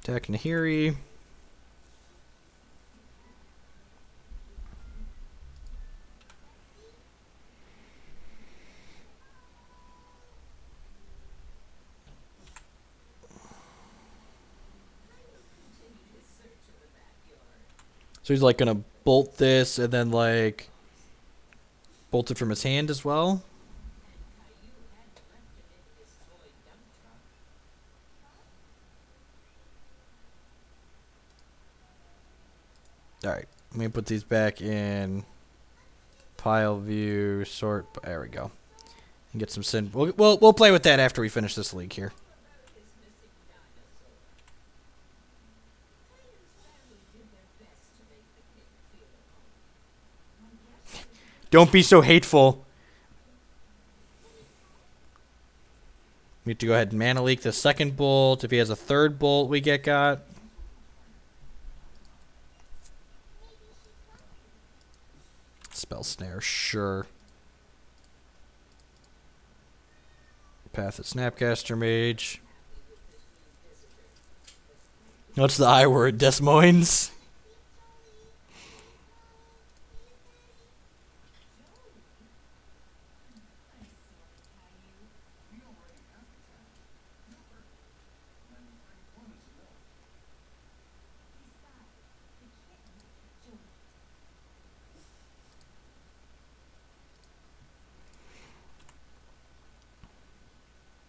Attack Nahiri. So he's like gonna bolt this and then like bolt it from his hand as well. Alright, let me put these back in pile view, sort. There we go. And get some sin. We'll play with that after we finish this league here. Don't be so hateful. We have to go ahead and mana leak the second bolt. If he has a third bolt, we got. Spell snare, sure. Path of Snapcaster Mage. What's the I word? Des Moines?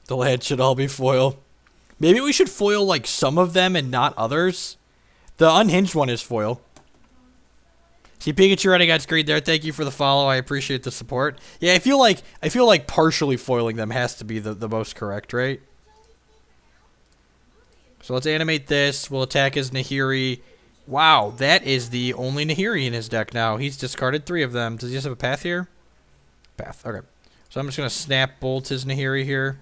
The land should all be foil. Maybe we should foil like some of them and not others. The unhinged one is foil. See Pikachu Renegade's great there. Thank you for the follow. I appreciate the support. Yeah, I feel like partially foiling them has to be the most correct, right? So let's animate this. We'll attack his Nahiri. Wow, that is the only Nahiri in his deck now. He's discarded 3 of them. Does he just have a path here? Path. Okay. So I'm just gonna snap bolt his Nahiri here.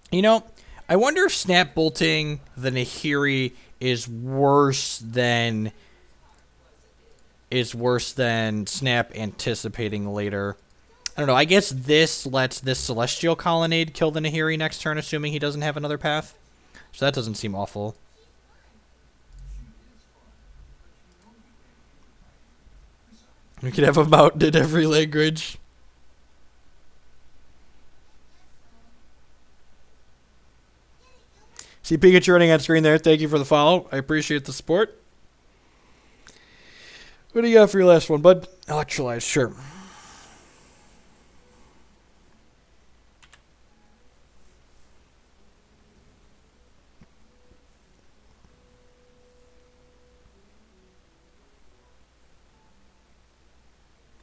You know, I wonder if snap bolting the Nahiri is worse than snap anticipating later. I don't know. I guess this lets this Celestial Colonnade kill the Nahiri next turn, assuming he doesn't have another path. So that doesn't seem awful. We could have a mountain in every language. See Pikachu running on screen there. Thank you for the follow. I appreciate the support. What do you got for your last one, bud? Electrolyze, sure.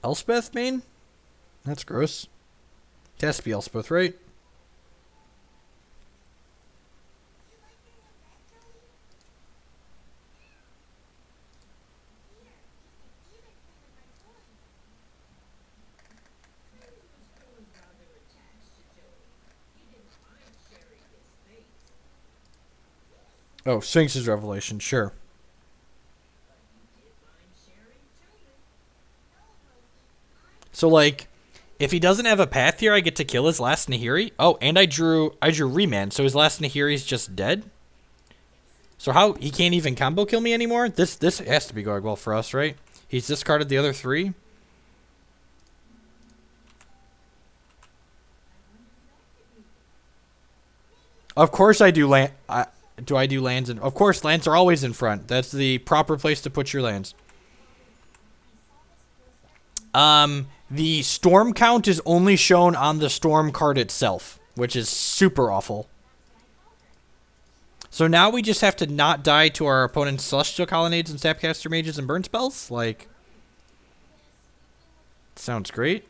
Elspeth main? That's gross. It has to be Elspeth, right? Oh, Sphinx's Revelation, sure. So, like, if he doesn't have a path here, I get to kill his last Nahiri. Oh, and I drew Remand, so his last Nahiri's just dead? So how, he can't even combo kill me anymore? This has to be going well for us, right? He's discarded the other 3? Of course I do land... Do I do lands? Of course, lands are always in front. That's the proper place to put your lands. The storm count is only shown on the storm card itself, which is super awful. So now we just have to not die to our opponent's Celestial Colonnades and Snapcaster Mages and Burn Spells? Like, sounds great.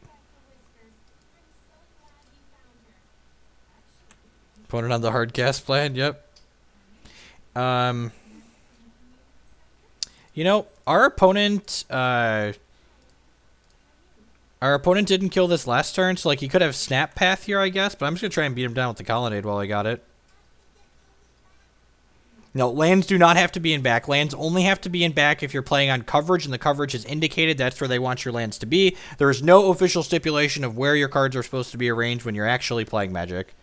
Opponent on the hard cast plan, yep. You know, our opponent didn't kill this last turn, so like he could have snap path here, I guess, but I'm just gonna try and beat him down with the Colonnade while I got it. No, lands do not have to be in back. Lands only have to be in back if you're playing on coverage, and the coverage is indicated. That's where they want your lands to be. There is no official stipulation of where your cards are supposed to be arranged when you're actually playing Magic.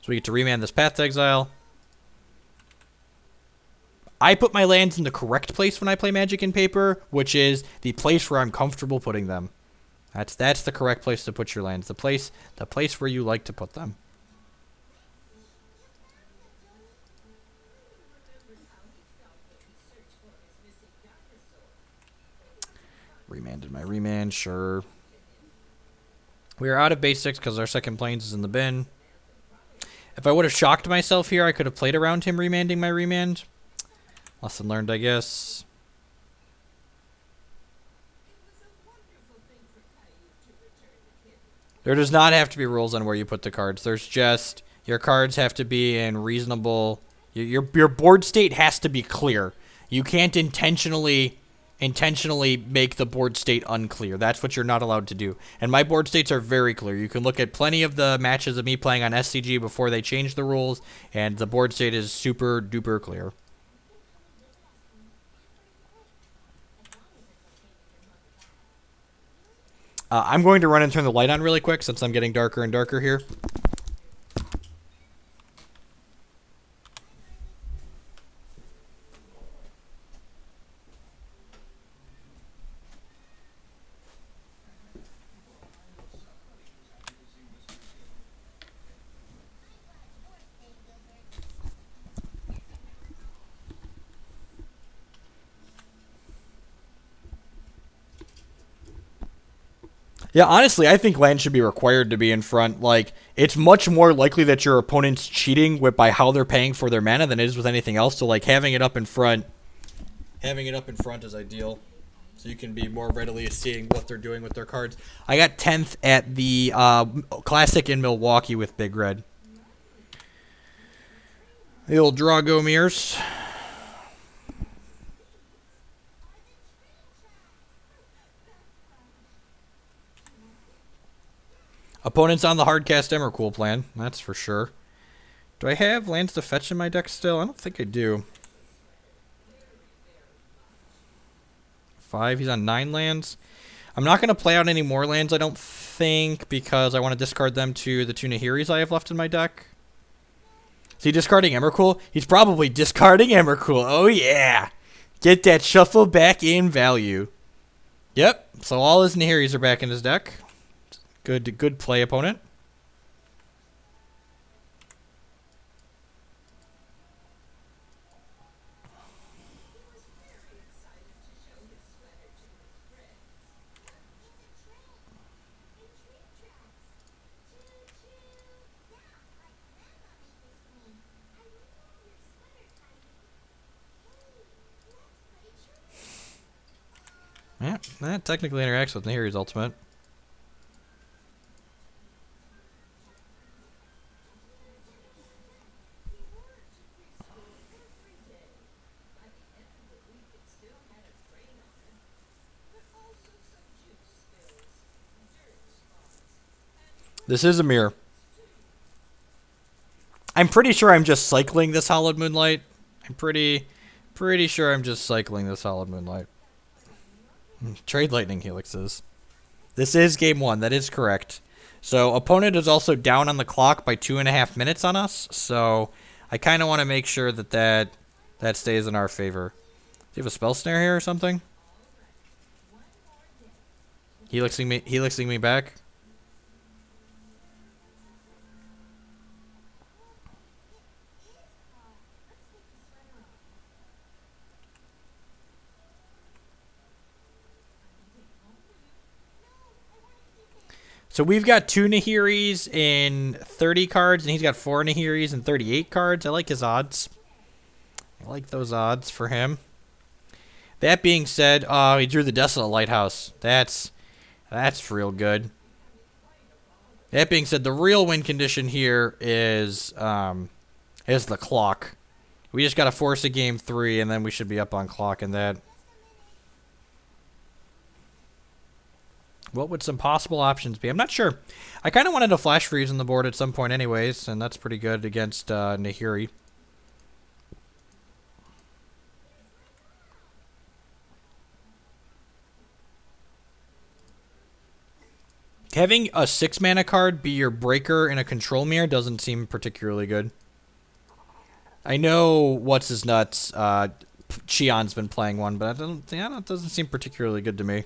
So we get to remand this Path to Exile. I put my lands in the correct place when I play Magic and Paper, which is the place where I'm comfortable putting them. That's the correct place to put your lands. The place where you like to put them. Remanded my remand, sure. We are out of basics because our second planes is in the bin. If I would have shocked myself here, I could have played around him remanding my remand. Lesson learned, I guess. There does not have to be rules on where you put the cards. There's just your cards have to be in reasonable. Your board state has to be clear. You can't intentionally make the board state unclear. That's what you're not allowed to do. And my board states are very clear. You can look at plenty of the matches of me playing on SCG before they changed the rules, and the board state is super duper clear. I'm going to run and turn the light on really quick since I'm getting darker and darker here. Yeah, honestly, I think land should be required to be in front. Like, it's much more likely that your opponent's cheating by how they're paying for their mana than it is with anything else. So, like, having it up in front is ideal. So you can be more readily seeing what they're doing with their cards. I got 10th at the Classic in Milwaukee with Big Red. The old Dragomirs. Opponents on the Hardcast Emrakul plan, that's for sure. Do I have lands to fetch in my deck still? I don't think I do. 5, he's on 9 lands. I'm not going to play out any more lands, I don't think, because I want to discard them to the 2 Nahiris I have left in my deck. Is he discarding Emrakul? He's probably discarding Emrakul. Oh, yeah. Get that shuffle back in value. Yep, so all his Nahiris are back in his deck. Good play, opponent. Yeah, that technically interacts with Nahiri's ultimate. This is a mirror. I'm pretty sure I'm just cycling this Hallowed Moonlight. I'm pretty sure I'm just cycling this Hallowed Moonlight. Trade Lightning Helixes. This is game 1. That is correct. So opponent is also down on the clock by 2.5 minutes on us. So I kind of want to make sure that stays in our favor. Do you have a spell snare here or something? Helixing me back. So we've got 2 Nahiris in 30 cards, and he's got 4 Nahiris in 38 cards. I like his odds. I like those odds for him. That being said, he drew the Desolate Lighthouse. That's real good. That being said, the real win condition here is the clock. We just got to force a game 3, and then we should be up on clock in that. What would some possible options be? I'm not sure. I kind of wanted a flash freeze on the board at some point anyways, and that's pretty good against Nahiri. Having a 6-mana card be your breaker in a control mirror doesn't seem particularly good. I know what's his nuts Cheon's been playing one, but I don't think it doesn't seem particularly good to me.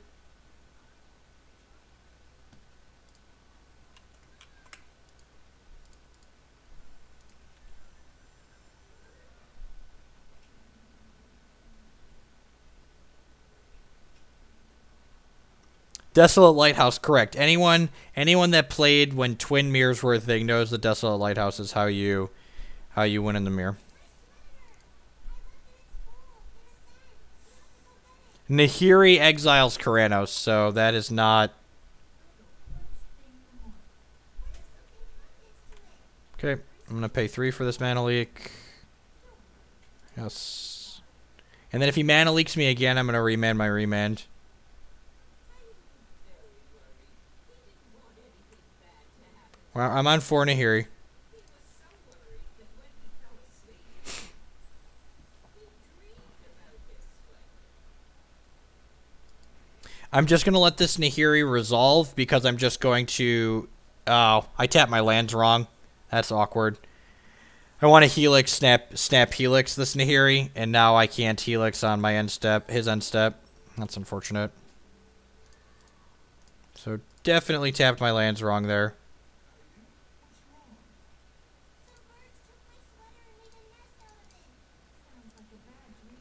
Desolate Lighthouse, correct. Anyone that played when Twin Mirrors were a thing knows that Desolate Lighthouse is how you win in the mirror. Nahiri exiles Karanos, so that is not... Okay, I'm going to pay 3 for this mana leak. Yes. And then if he mana leaks me again, I'm going to remand my remand. Well, I'm on 4 Nahiri. I'm just going to let this Nahiri resolve because I'm just going to... Oh, I tapped my lands wrong. That's awkward. I want to Helix, snap Helix this Nahiri, and now I can't Helix on my end step, his end step. That's unfortunate. So definitely tapped my lands wrong there.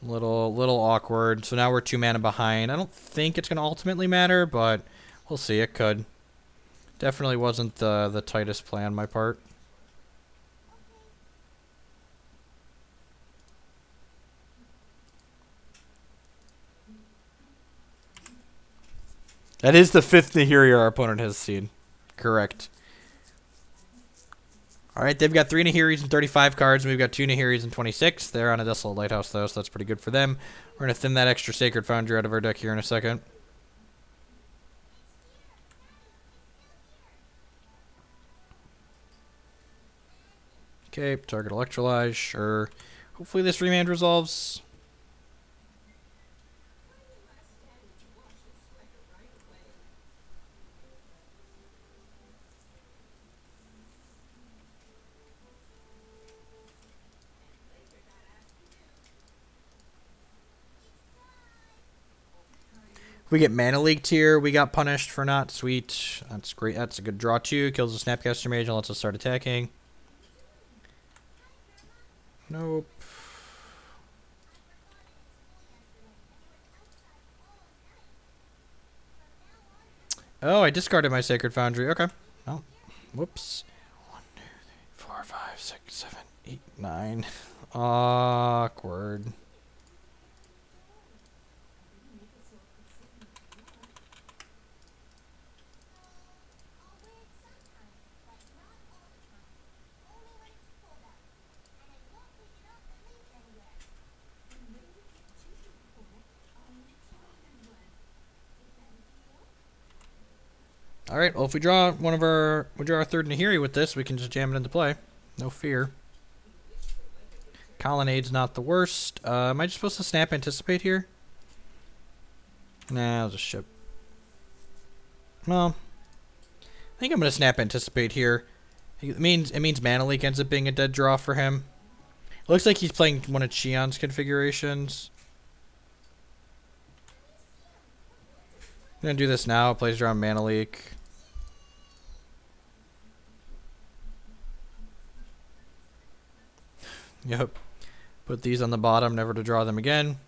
Little awkward. So now we're 2 mana behind. I don't think it's going to ultimately matter, but we'll see. It could. Definitely wasn't the tightest play on my part. That is the 5th Nahiri our opponent has seen. Correct. Alright, they've got 3 Nahiris and 35 cards, and we've got 2 Nahiris and 26. They're on a Desolate Lighthouse, though, so that's pretty good for them. We're going to thin that extra Sacred Foundry out of our deck here in a second. Okay, target Electrolyze, sure. Hopefully this remand resolves. We get mana leaked here. We got punished for not. Sweet. That's great. That's a good draw too. Kills the Snapcaster Mage and lets us start attacking. Nope. Oh, I discarded my Sacred Foundry. Okay. Oh, whoops. 1, 2, 3, 4, 5, 6, 7, 8, 9. Awkward. All right. Well, if we draw our 3rd Nahiri with this, we can just jam it into play. No fear. Colonnade's not the worst. Am I just supposed to snap Anticipate here? Nah, I'll just ship. Well, I think I'm gonna snap Anticipate here. It means Mana Leak ends up being a dead draw for him. Looks like he's playing one of Cheon's configurations. I'm gonna do this now. Plays around Mana Leak. Yep. Put these on the bottom, never to draw them again.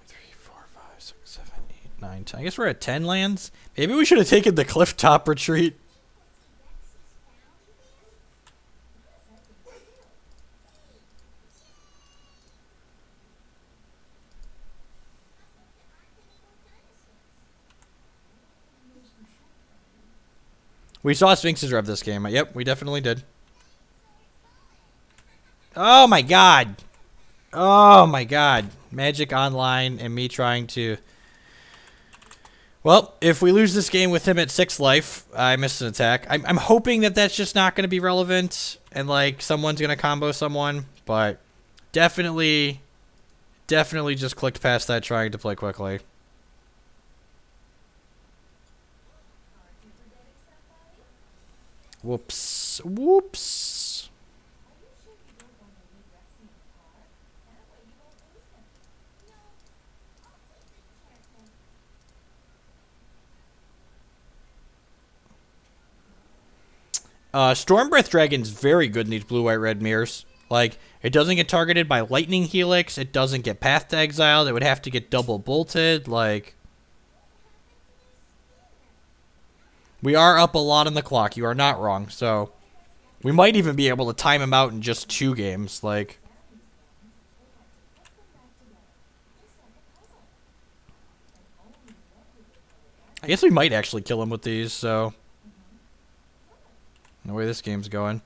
3, 4, 5, 6, 7, 8, 9, 10. I guess we're at 10 lands. Maybe we should have taken the Clifftop Retreat. We saw Sphinx's Rev this game. Yep, we definitely did. Oh my god. Oh my god. Magic Online and me trying to... Well, if we lose this game with him at 6 life, I missed an attack. I'm hoping that that's just not going to be relevant and like someone's going to combo someone, but definitely just clicked past that trying to play quickly. Whoops. Whoops. Stormbreath Dragon's very good in these blue-white-red mirrors. Like, it doesn't get targeted by Lightning Helix. It doesn't get Path to Exile. It would have to get double bolted. Like, we are up a lot on the clock. You are not wrong. So, we might even be able to time him out in just 2 games. Like, I guess we might actually kill him with these, so. The way this game's going.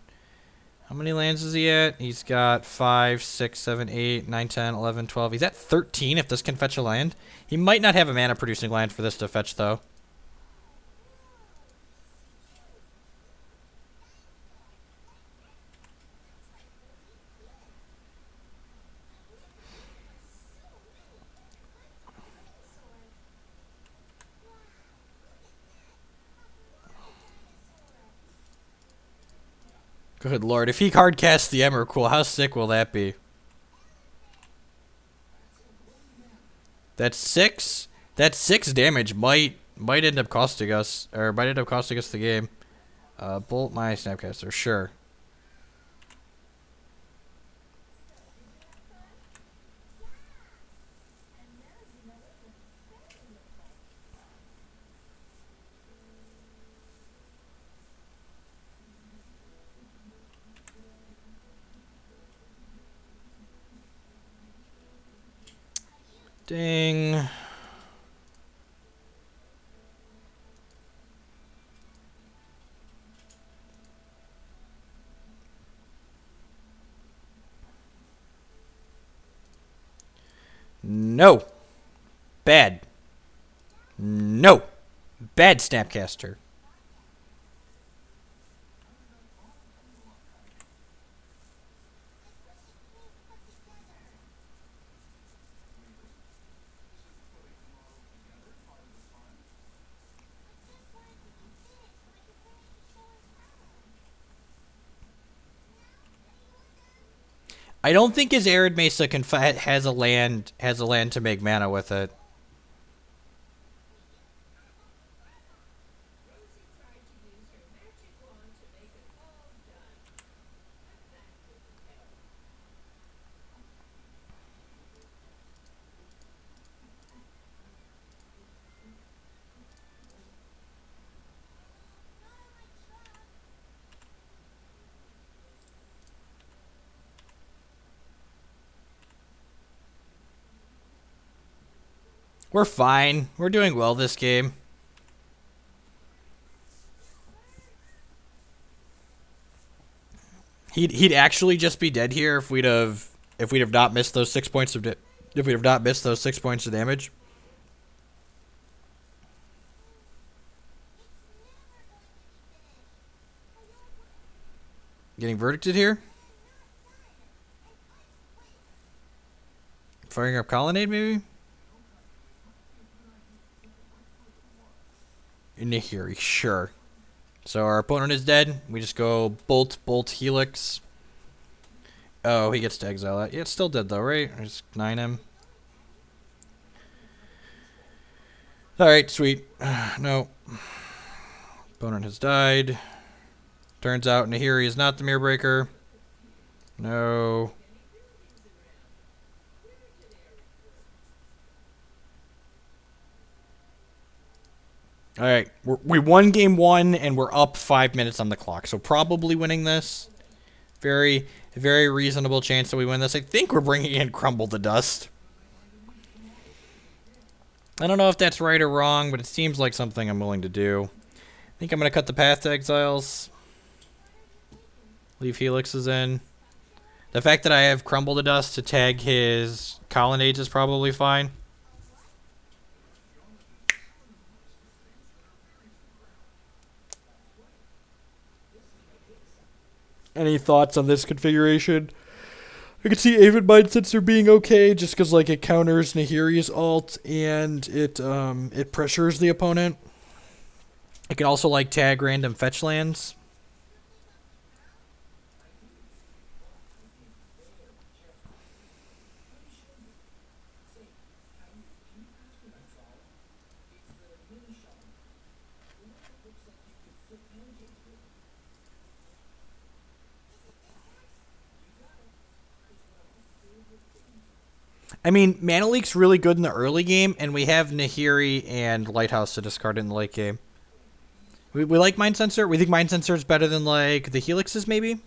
How many lands is he at? He's got 5, 6, 7, 8, 9, 10, 11, 12. He's at 13 if this can fetch a land. He might not have a mana producing land for this to fetch, though. Good lord, if he hard casts the Emrakul, how sick will that be? That's 6. That 6 damage might end up costing us, or might end up costing us the game. Bolt my Snapcaster, sure. Ding. No. Bad. No. Bad Snapcaster. I don't think his Arid Mesa has a land to make mana with it. We're fine. We're doing well this game. He'd actually just be dead here if we'd have not missed those 6 points of if we'd have not missed those 6 points of damage. Getting verdicted here. Firing up Colonnade maybe. Nahiri, sure. So our opponent is dead. We just go bolt, Helix. Oh, he gets to exile that. Yeah, it's still dead though, right? I just 9 him. Alright, sweet. No. Opponent has died. Turns out Nahiri is not the Mirror Breaker. No. Alright, we won game 1, and we're up 5 minutes on the clock. So probably winning this. Very reasonable chance that we win this. I think we're bringing in Crumble to Dust. I don't know if that's right or wrong, but it seems like something I'm willing to do. I think I'm going to cut the Path to Exiles. Leave Helixes in. The fact that I have Crumble to Dust to tag his Colonnades is probably fine. Any thoughts on this configuration? I can see Avid Mindsets being okay, just because like it counters Nahiri's ult and it pressures the opponent. It can also like tag random fetch lands. I mean, Mana Leak's really good in the early game, and we have Nahiri and Lighthouse to discard in the late game. We like Mind Sensor. We think Mind Sensor is better than, like, the Helixes, maybe?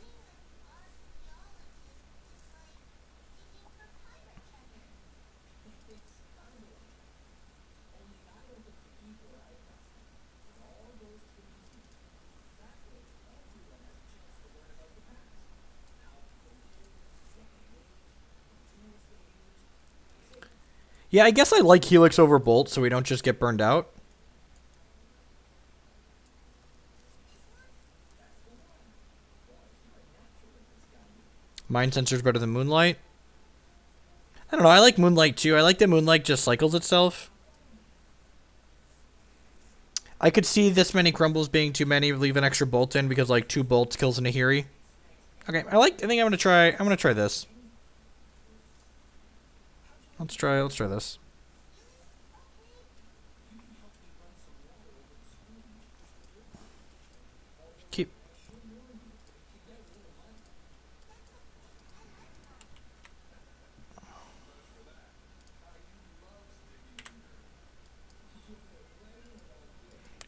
Yeah, I guess I like Helix over Bolt so we don't just get burned out. Mind Sensor's better than Moonlight. I don't know, I like Moonlight too. I like that Moonlight just cycles itself. I could see this many crumbles being too many, leave an extra bolt in because like 2 bolts kills a Nahiri. Okay, I think I'm gonna try this. Let's try this. Keep.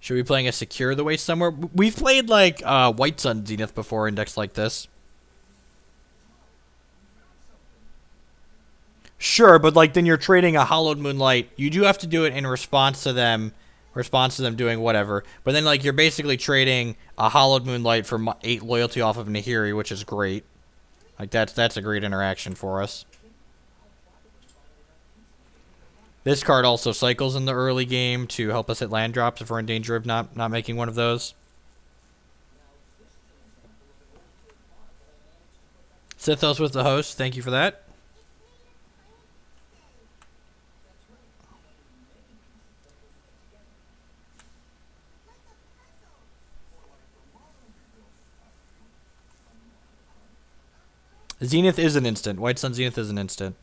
Should we be playing a Secure the Waste somewhere? We've played like White Sun Zenith before in decks like this. Sure, but like then you're trading a Hollowed Moonlight. You do have to do it in response to them doing whatever. But then like you're basically trading a Hollowed Moonlight for 8 loyalty off of Nahiri, which is great. Like that's a great interaction for us. This card also cycles in the early game to help us hit land drops if we're in danger of not making one of those. Sithos with the host, thank you for that. Zenith is an instant. White Sun Zenith is an instant.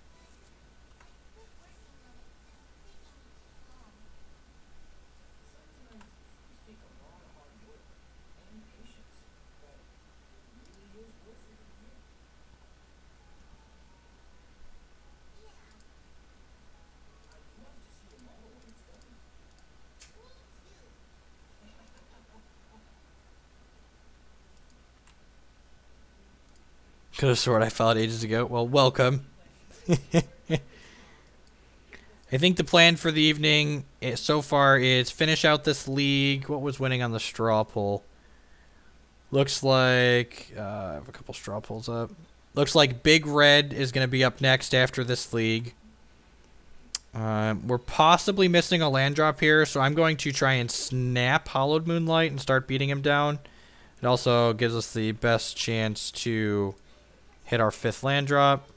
Could have sworn I followed ages ago. Well, welcome. I think the plan for the evening so far is finish out this league. What was winning on the straw poll? Looks like... I have a couple straw polls up. Looks like Big Red is going to be up next after this league. We're possibly missing a land drop here, so I'm going to try and snap Hollowed Moonlight and start beating him down. It also gives us the best chance to hit our 5th land drop.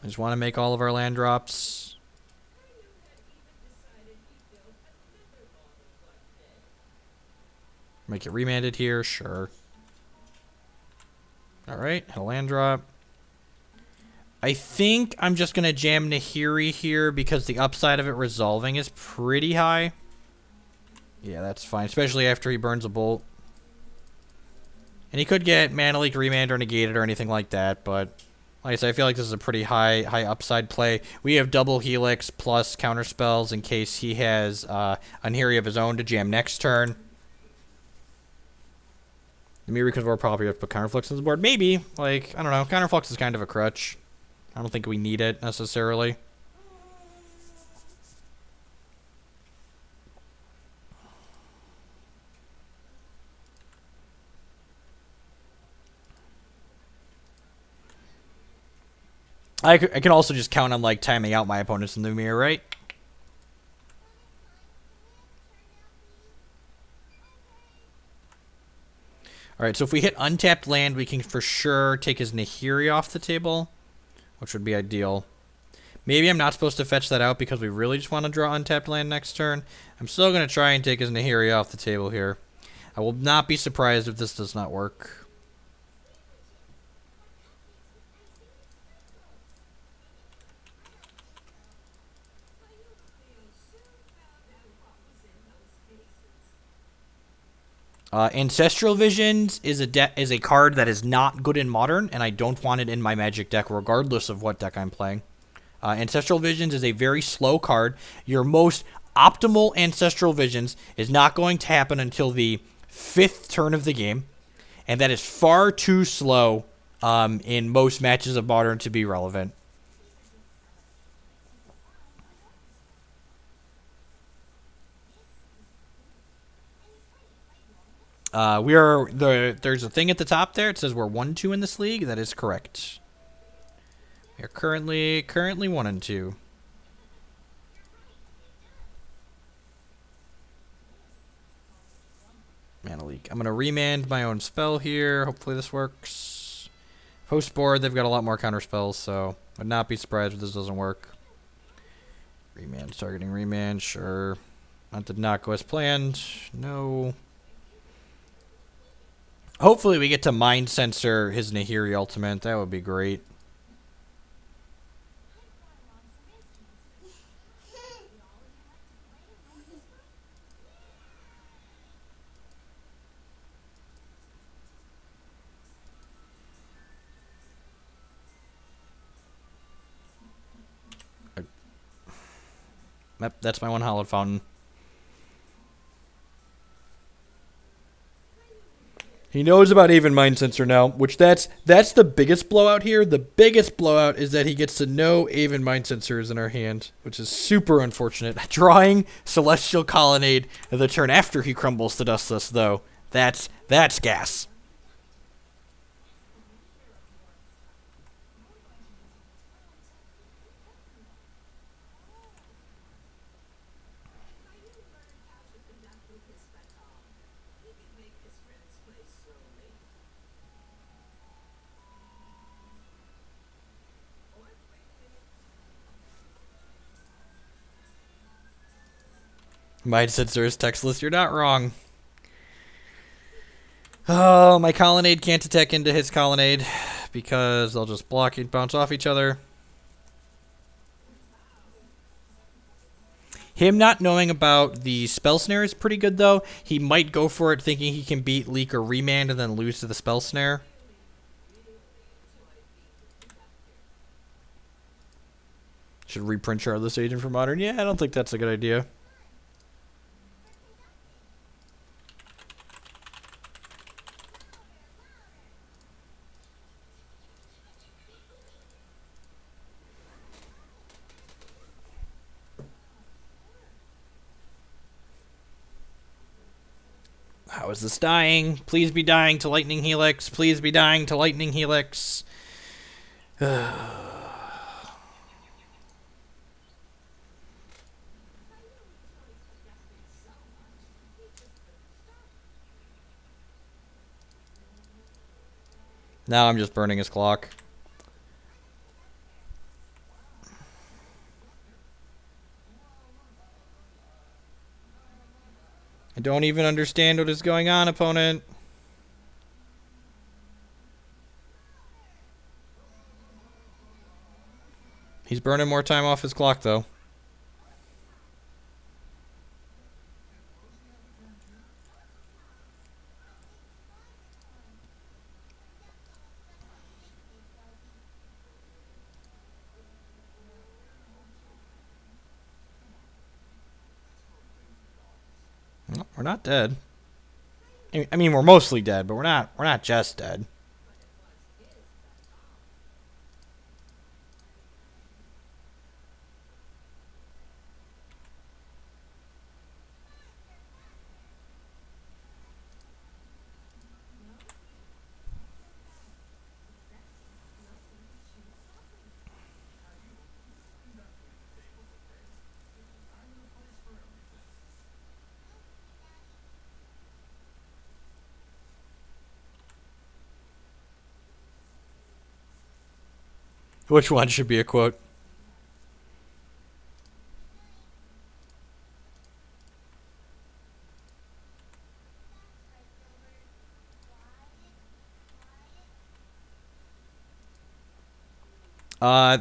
I just want to make all of our land drops. Make it remanded here, sure. Alright, hit a land drop. I think I'm just going to jam Nahiri here because the upside of it resolving is pretty high. Yeah, that's fine, especially after he burns a bolt. And he could get Mana Leak, Remand, or Negated or anything like that, but like I said, I feel like this is a pretty high upside play. We have double Helix plus counter spells in case he has Nahiri of his own to jam next turn. Maybe because we're probably going to put Counterflux on the board. Maybe. Like, I don't know. Counterflux is kind of a crutch. I don't think we need it necessarily. I can also just count on, like, timing out my opponents in the mirror, right? Alright, so if we hit untapped land, we can for sure take his Nahiri off the table, which would be ideal. Maybe I'm not supposed to fetch that out because we really just want to draw untapped land next turn. I'm still going to try and take his Nahiri off the table here. I will not be surprised if this does not work. Ancestral Visions is a card that is not good in Modern, and I don't want it in my Magic deck regardless of what deck I'm playing. Ancestral Visions is a very slow card. Your most optimal Ancestral Visions is not going to happen until the 5th turn of the game, and that is far too slow in most matches of Modern to be relevant. There's a thing at the top there. It says we're 1-2 in this league. That is correct. We are currently 1-2. Mana leak. I'm gonna remand my own spell here. Hopefully this works. Post board, they've got a lot more counter spells, so I'd not be surprised if this doesn't work. Remand, targeting remand, sure. That did not go as planned. No. Hopefully we get to Mind Sensor his Nahiri ultimate. That would be great. Yep, that's my one hallowed fountain. He knows about Aven Mind Sensor now, which that's the biggest blowout here. The biggest blowout is that he gets to know Aven Mind Sensor is in our hand, which is super unfortunate. Drawing Celestial Colonnade the turn after he crumbles to Dustless, though, that's gas. Mind Sensor is textless. You're not wrong. Oh, my Colonnade can't attack into his Colonnade because they'll just block and bounce off each other. Him not knowing about the Spell Snare is pretty good, though. He might go for it thinking he can beat Leak or Remand and then lose to the Spell Snare. Should reprint Shardless Agent for Modern? Yeah, I don't think that's a good idea. How is this dying? Please be dying to Lightning Helix. Please be dying to Lightning Helix. Now I'm just burning his clock. I don't even understand what is going on, opponent. He's burning more time off his clock, though. No, we're not dead. I mean, we're mostly dead, but we're not just dead. Which one should be a quote?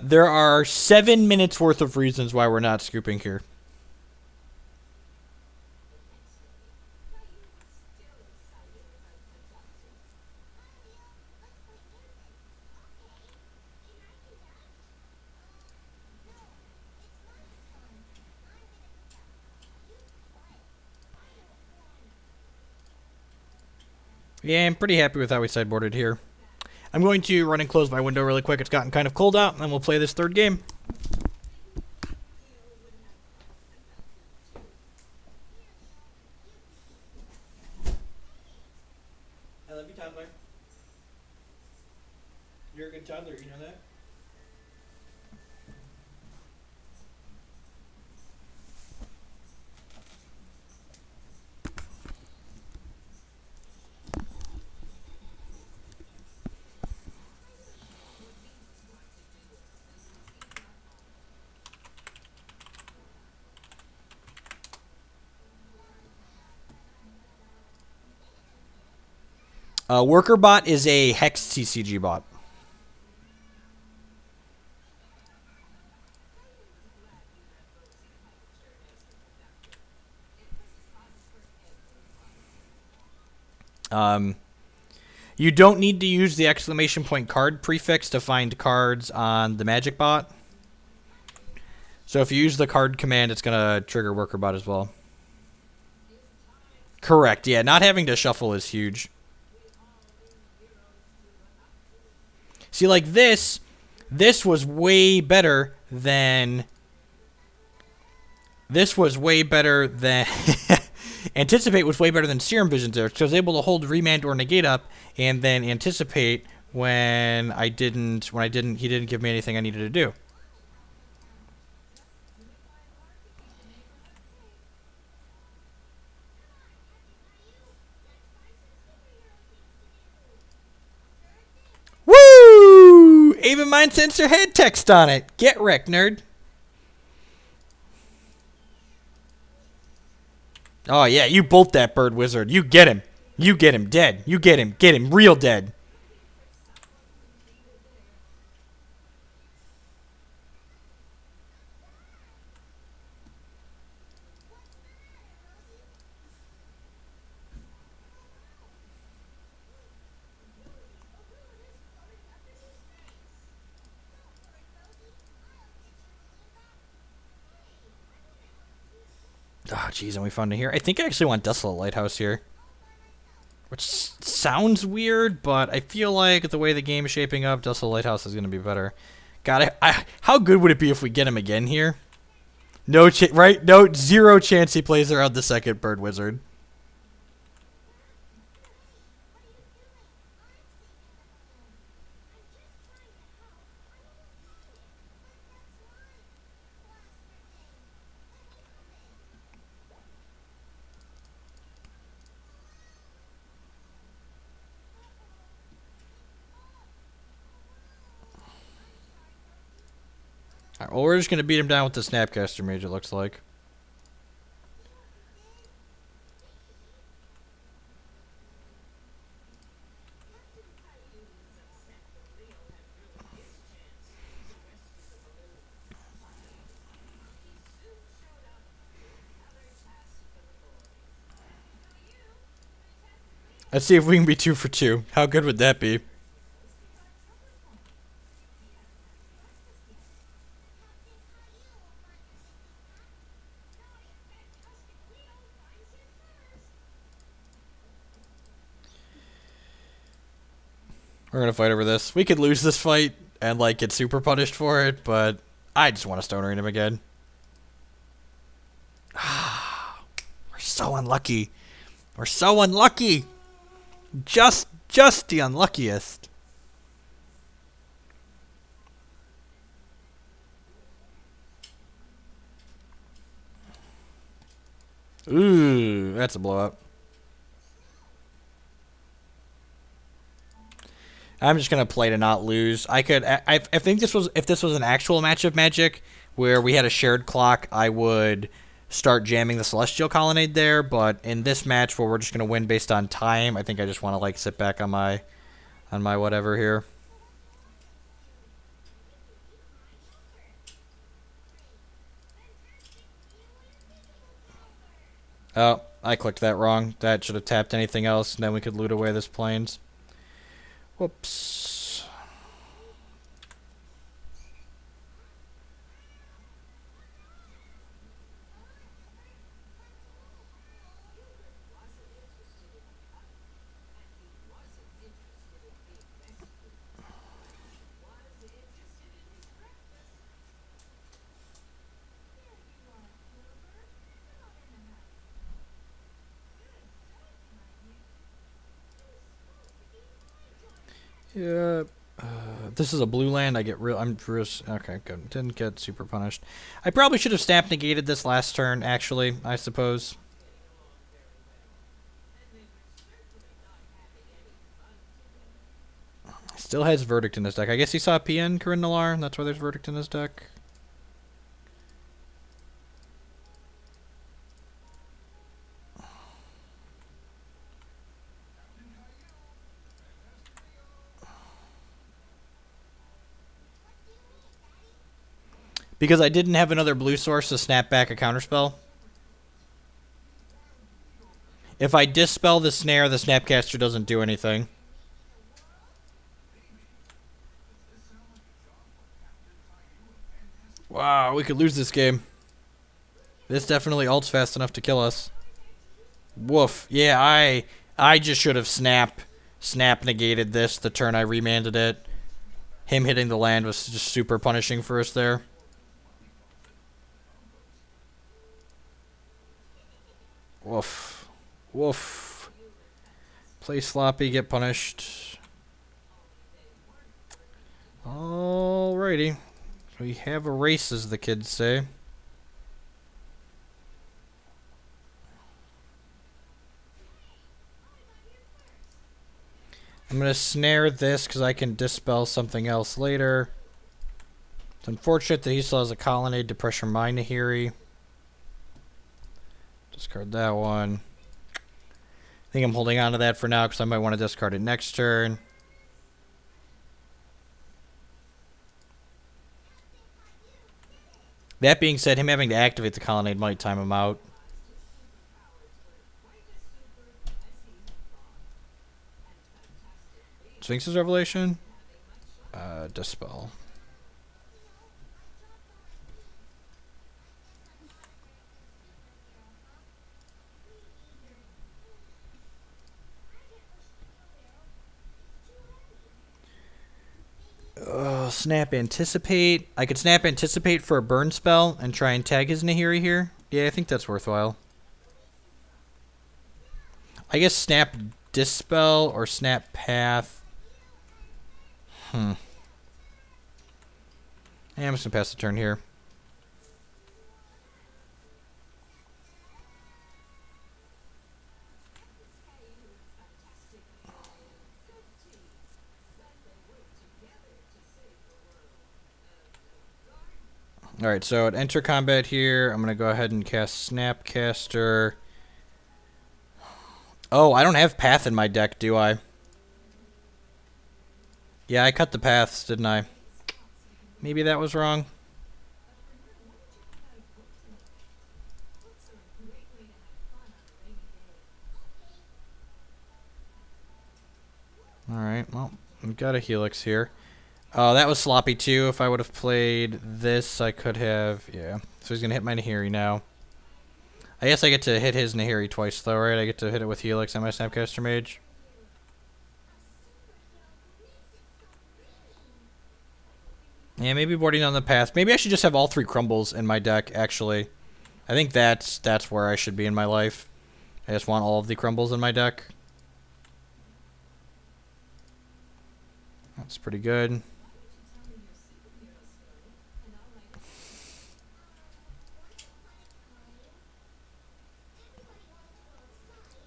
There are 7 minutes worth of reasons why we're not scooping here. Yeah, I'm pretty happy with how we sideboarded here. I'm going to run and close my window really quick. It's gotten kind of cold out, and we'll play this third game. I love you, toddler. You're a good toddler, you know that? Worker bot is a Hex TCG bot. You don't need to use the exclamation point card prefix to find cards on the Magic bot. So if you use the card command, it's going to trigger Worker bot as well. Correct, yeah. Not having to shuffle is huge. See, like this was way better than... This was way better than... Anticipate was way better than Serum Visions there, because I was able to hold Remand or Negate up, and then Anticipate when he didn't give me anything I needed to do. Woo! Even Mind Sensor had text on it. Get wrecked, nerd. Oh, yeah, you bolt that bird wizard. You get him. You get him dead. You get him. Get him real dead. Oh, jeez, and we found it here. I think I actually want Desolate Lighthouse here. Which sounds weird, but I feel like the way the game is shaping up, Desolate Lighthouse is going to be better. God, how good would it be if we get him again here? No right? No, zero chance he plays around the second Bird Wizard. Alright, well, we're just going to beat him down with the Snapcaster Mage, it looks like. Let's see if we can be 2 for 2. How good would that be? We're gonna fight over this. We could lose this fight and like get super punished for it, but I just want to Stone Rain him again. We're so unlucky. We're so unlucky. Just the unluckiest. Ooh, that's a blow up. I'm just gonna play to not lose. I think this was, if this was an actual match of Magic where we had a shared clock, I would start jamming the Celestial Colonnade there. But in this match where we're just gonna win based on time, I think I just want to like sit back on my whatever here. Oh, I clicked that wrong. That should have tapped anything else, and then we could loot away this plains. Whoops. Yeah. This is a blue land. I get real. Okay, good. Didn't get super punished. I probably should have snap negated this last turn. Actually, I suppose. Still has Verdict in his deck. I guess he saw PN Corinne Nalar. That's why there's Verdict in his deck. Because I didn't have another blue source to snap back a counterspell. If I dispel the snare, the Snapcaster doesn't do anything. Wow, we could lose this game. This definitely ults fast enough to kill us. Woof. Yeah, I just should have snap negated this the turn I remanded it. Him hitting the land was just super punishing for us there. Woof. Woof. Play sloppy, get punished. Alrighty. We have a race, as the kids say. I'm going to snare this because I can dispel something else later. It's unfortunate that he still has a Colonnade to pressure my Nahiri. Discard that one. I think I'm holding on to that for now because I might want to discard it next turn. That being said, him having to activate the Colonnade might time him out. Sphinx's Revelation? Dispel. Snap Anticipate. I could Snap Anticipate for a burn spell and try and tag his Nahiri here. Yeah, I think that's worthwhile. I guess Snap Dispel or Snap Path. Yeah, I'm just going to pass the turn here. Alright, so at enter combat here, I'm going to go ahead and cast Snapcaster. Oh, I don't have Path in my deck, do I? Yeah, I cut the paths, didn't I? Maybe that was wrong. Alright, well, we've got a Helix here. Oh, that was sloppy too. If I would have played this, I could have... Yeah. So he's going to hit my Nahiri now. I guess I get to hit his Nahiri twice though, right? I get to hit it with Helix and my Snapcaster Mage. Yeah, maybe boarding on the path. Maybe I should just have all 3 crumbles in my deck, actually. I think that's where I should be in my life. I just want all of the crumbles in my deck. That's pretty good.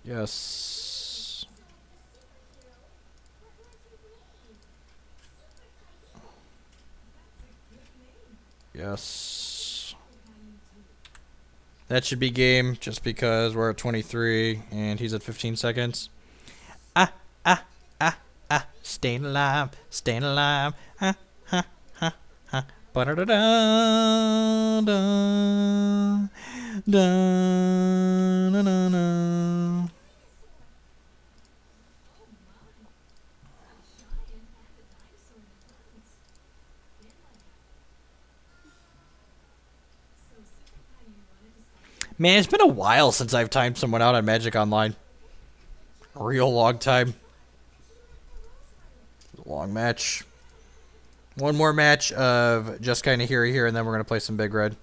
Yes. Yes. That should be game, just because we're at 23 and he's at 15 seconds. Staying alive, staying alive. Ba-da-da-da, da-da-da-da. Man, it's been a while since I've timed someone out on Magic Online. A real long time. Long match. One more match of Jeskai Nahiri here, and then we're going to play some Big Red.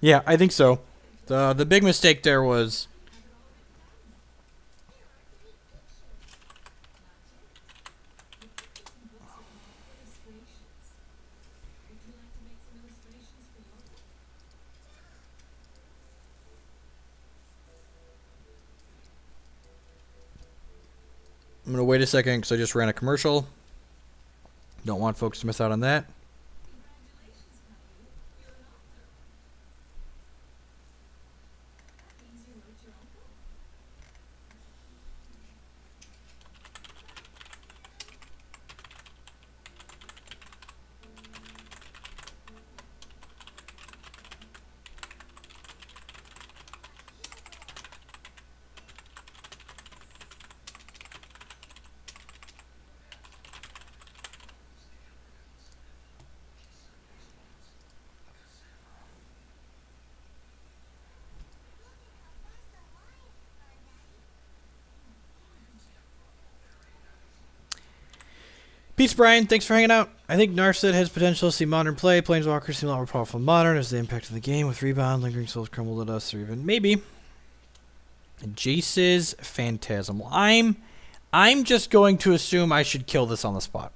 Yeah, I think so. The big mistake there was I'm gonna wait a second because I just ran a commercial. Don't want folks to miss out on that. Peace, Brian. Thanks for hanging out. I think Narset has potential to see modern play. Planeswalkers seem a lot more powerful in modern as the impact of the game with rebound, lingering souls crumbled at us, or even maybe Jace's Phantasm. I'm just going to assume I should kill this on the spot.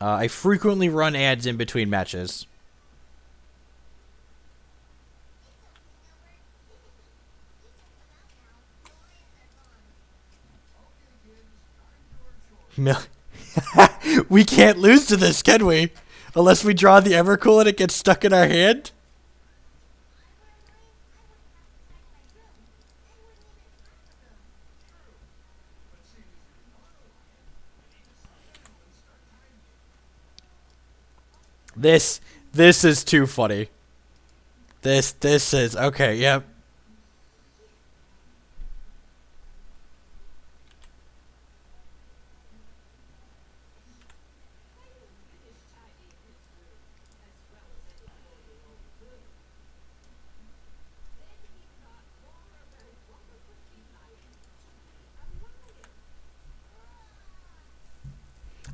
I frequently run ads in between matches. We can't lose to this, can we? Unless we draw the Evercool and it gets stuck in our hand? This is too funny. This is okay, yep.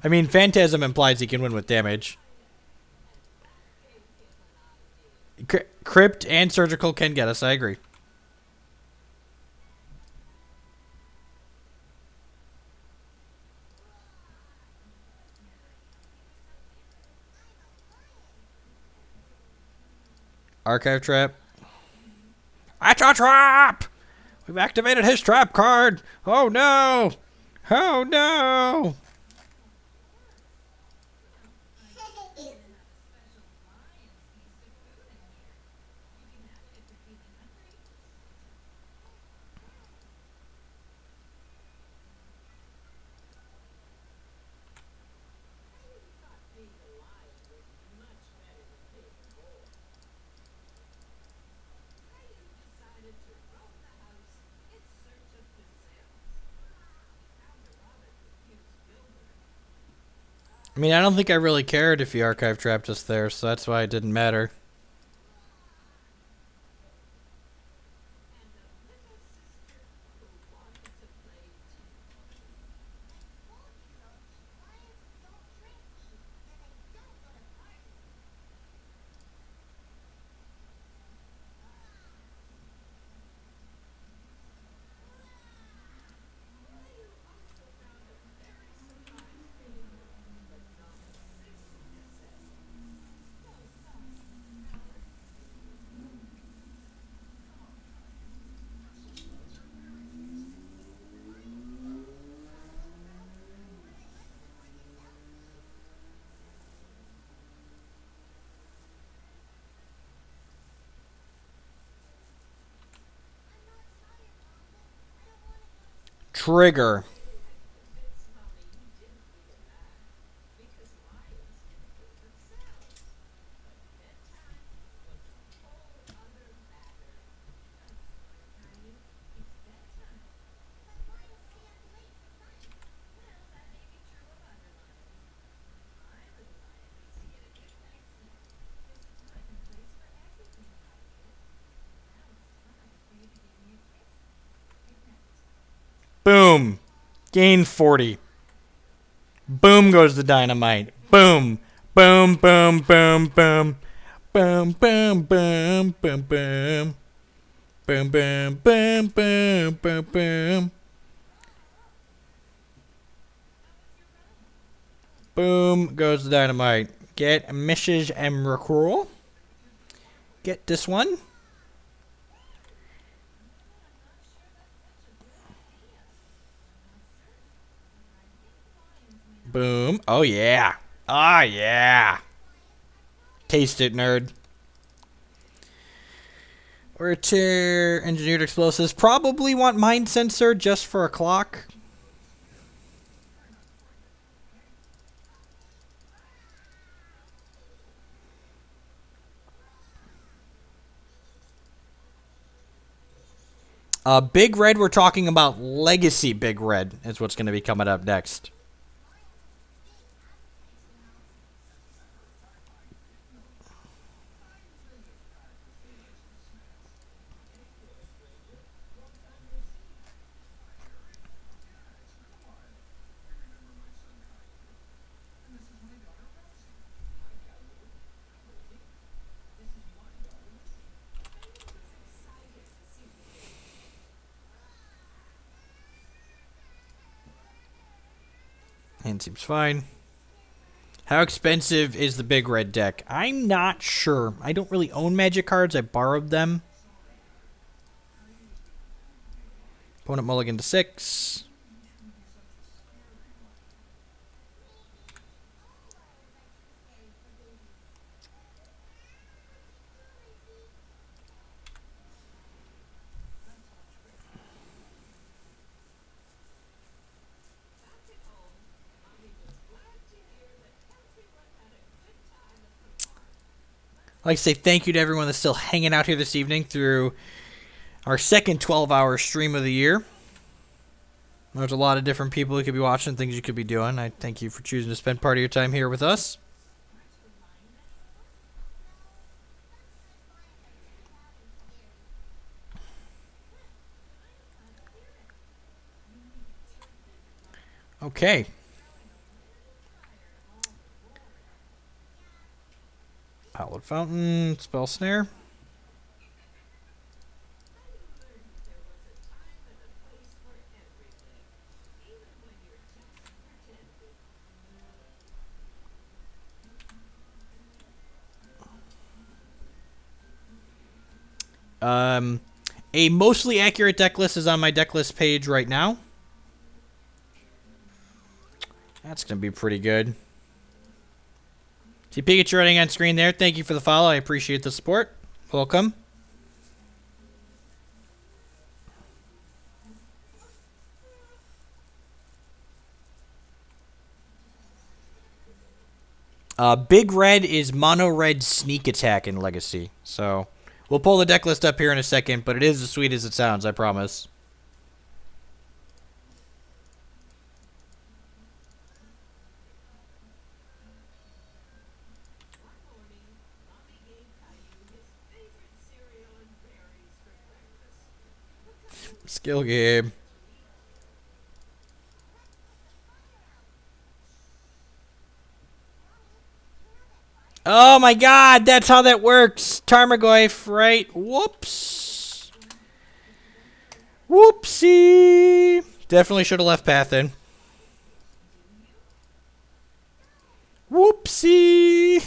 I mean, Phantasm implies he can win with damage. Crypt and Surgical can get us, I agree. Archive Trap. That's a trap! We've activated his trap card! Oh no! Oh no! I mean, I don't think I really cared if he archive trapped us there, so that's why it didn't matter. Trigger. Boom. Gain 40. Boom goes the dynamite. Boom. Boom, boom, boom, boom. Boom, boom, boom, boom, boom. Boom, boom, boom, boom, boom, boom. Boom goes the dynamite. Get Mrs. Emrakul. Get this one. Boom. Oh, yeah. Ah, yeah. Taste it, nerd. Orator, engineered explosives. Probably want mind sensor just for a clock. Big Red, we're talking about Legacy Big Red is what's going to be coming up next. Hand seems fine. How expensive is the Big Red deck? I'm not sure. I don't really own Magic cards. I borrowed them. Opponent mulligan to 6. I'd like to say thank you to everyone that's still hanging out here this evening through our second 12-hour stream of the year. There's a lot of different people who could be watching, things you could be doing. I thank you for choosing to spend part of your time here with us. Okay. Hallowed Fountain, Spell Snare. A mostly accurate deck list is on my deck list page right now. That's going to be pretty good. See Pikachu running on screen there. Thank you for the follow. I appreciate the support. Welcome. Big Red is Mono Red Sneak Attack in Legacy. So we'll pull the deck list up here in a second, but it is as sweet as it sounds, I promise. Skill game. Oh my god, that's how that works. Tarmogoyf, right? Whoops. Whoopsie. Definitely should have left path in. Whoopsie.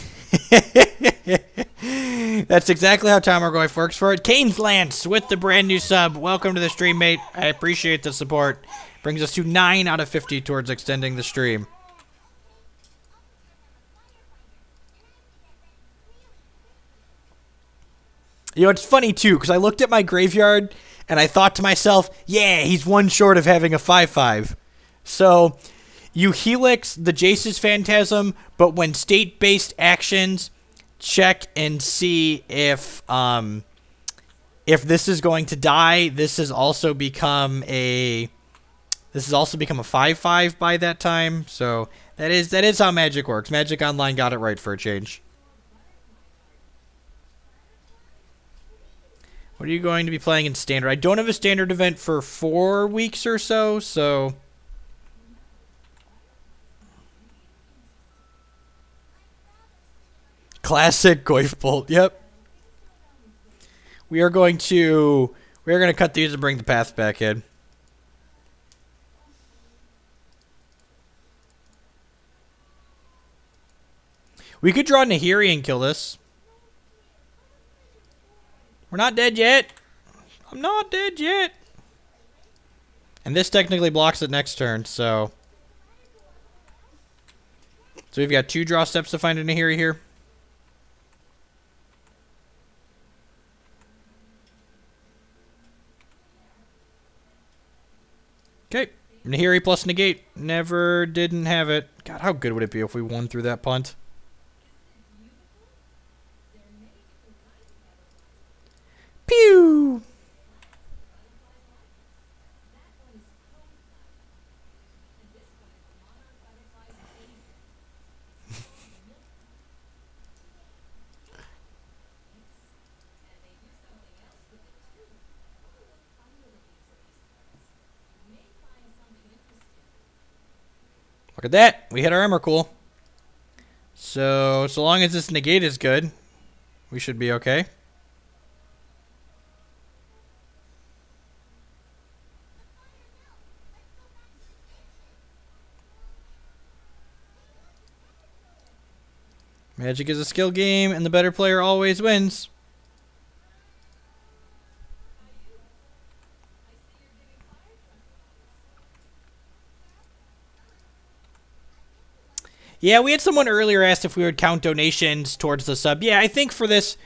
That's exactly how Tarmogoyf works for it. Kane's Lance with the brand new sub. Welcome to the stream, mate. I appreciate the support. Brings us to 9 out of 50 towards extending the stream. You know, it's funny, too, because I looked at my graveyard, and I thought to myself, yeah, he's one short of having a 5/5. So, you Helix the Jace's Phantasm, but when state-based actions, check and see if this is going to die. This has also become a 5/5 by that time. So, that is how Magic works. Magic Online got it right for a change. What are you going to be playing in Standard? I don't have a Standard event for 4 weeks or so, so Classic Goif Bolt. Yep. We're going to cut these and bring the path back in. We could draw Nahiri and kill this. We're not dead yet. I'm not dead yet. And this technically blocks it next turn, so... So we've got 2 draw steps to find a Nahiri here. Okay. Nahiri plus negate. Never didn't have it. God, how good would it be if we won through that punt? Pew! Look at that. We hit our Emrakul. So long as this negate is good, we should be okay. Magic is a skill game, and the better player always wins. Yeah, we had someone earlier asked if we would count donations towards the sub. Yeah, I think for this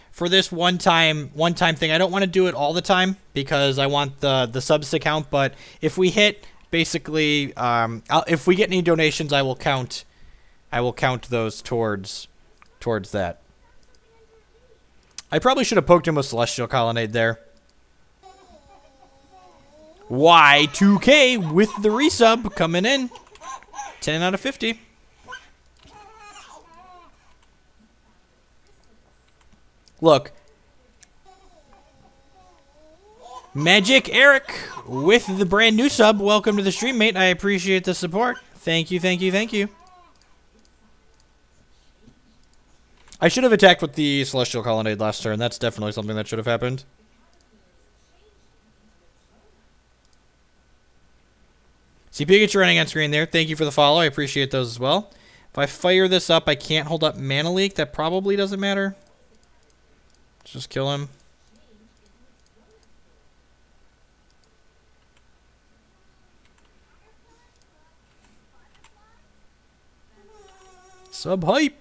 one time thing, I don't want to do it all the time because I want the subs to count. But if we hit basically, if we get any donations, I will count those towards that. I probably should have poked him with Celestial Colonnade there. Y2K with the resub coming in. 10 out of 50. Look. Magic Eric with the brand new sub. Welcome to the stream, mate. I appreciate the support. Thank you, thank you, thank you. I should have attacked with the Celestial Colonnade last turn. That's definitely something that should have happened. CP gets you running on screen there. Thank you for the follow. I appreciate those as well. If I fire this up, I can't hold up Mana Leak. That probably doesn't matter. Let's just kill him. Sub hype.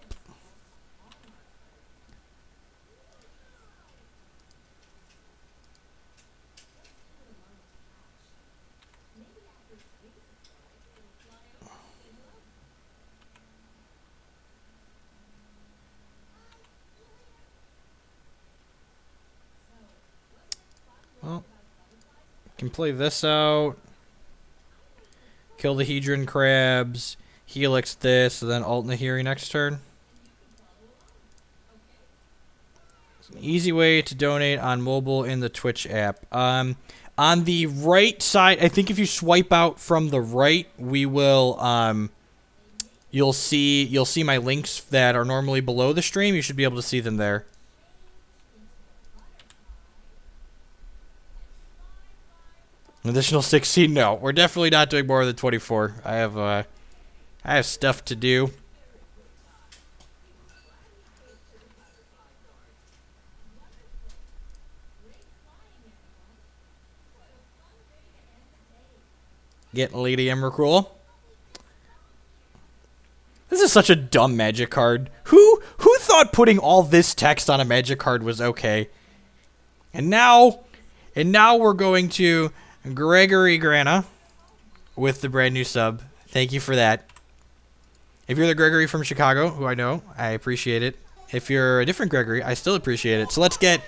Well, can play this out. Kill the Hedron Crabs. Helix this, and then Alt Nahiri next turn. It's an easy way to donate on mobile in the Twitch app. On the right side, I think if you swipe out from the right, we will you'll see my links that are normally below the stream. You should be able to see them there. Additional 16? No, we're definitely not doing more than 24. I have stuff to do. Get Lady Emrakul. This is such a dumb Magic card. Who thought putting all this text on a Magic card was okay? And now we're going to Gregory Grana with the brand new sub. Thank you for that. If you're the Gregory from Chicago, who I know, I appreciate it. If you're a different Gregory, I still appreciate it. So let's get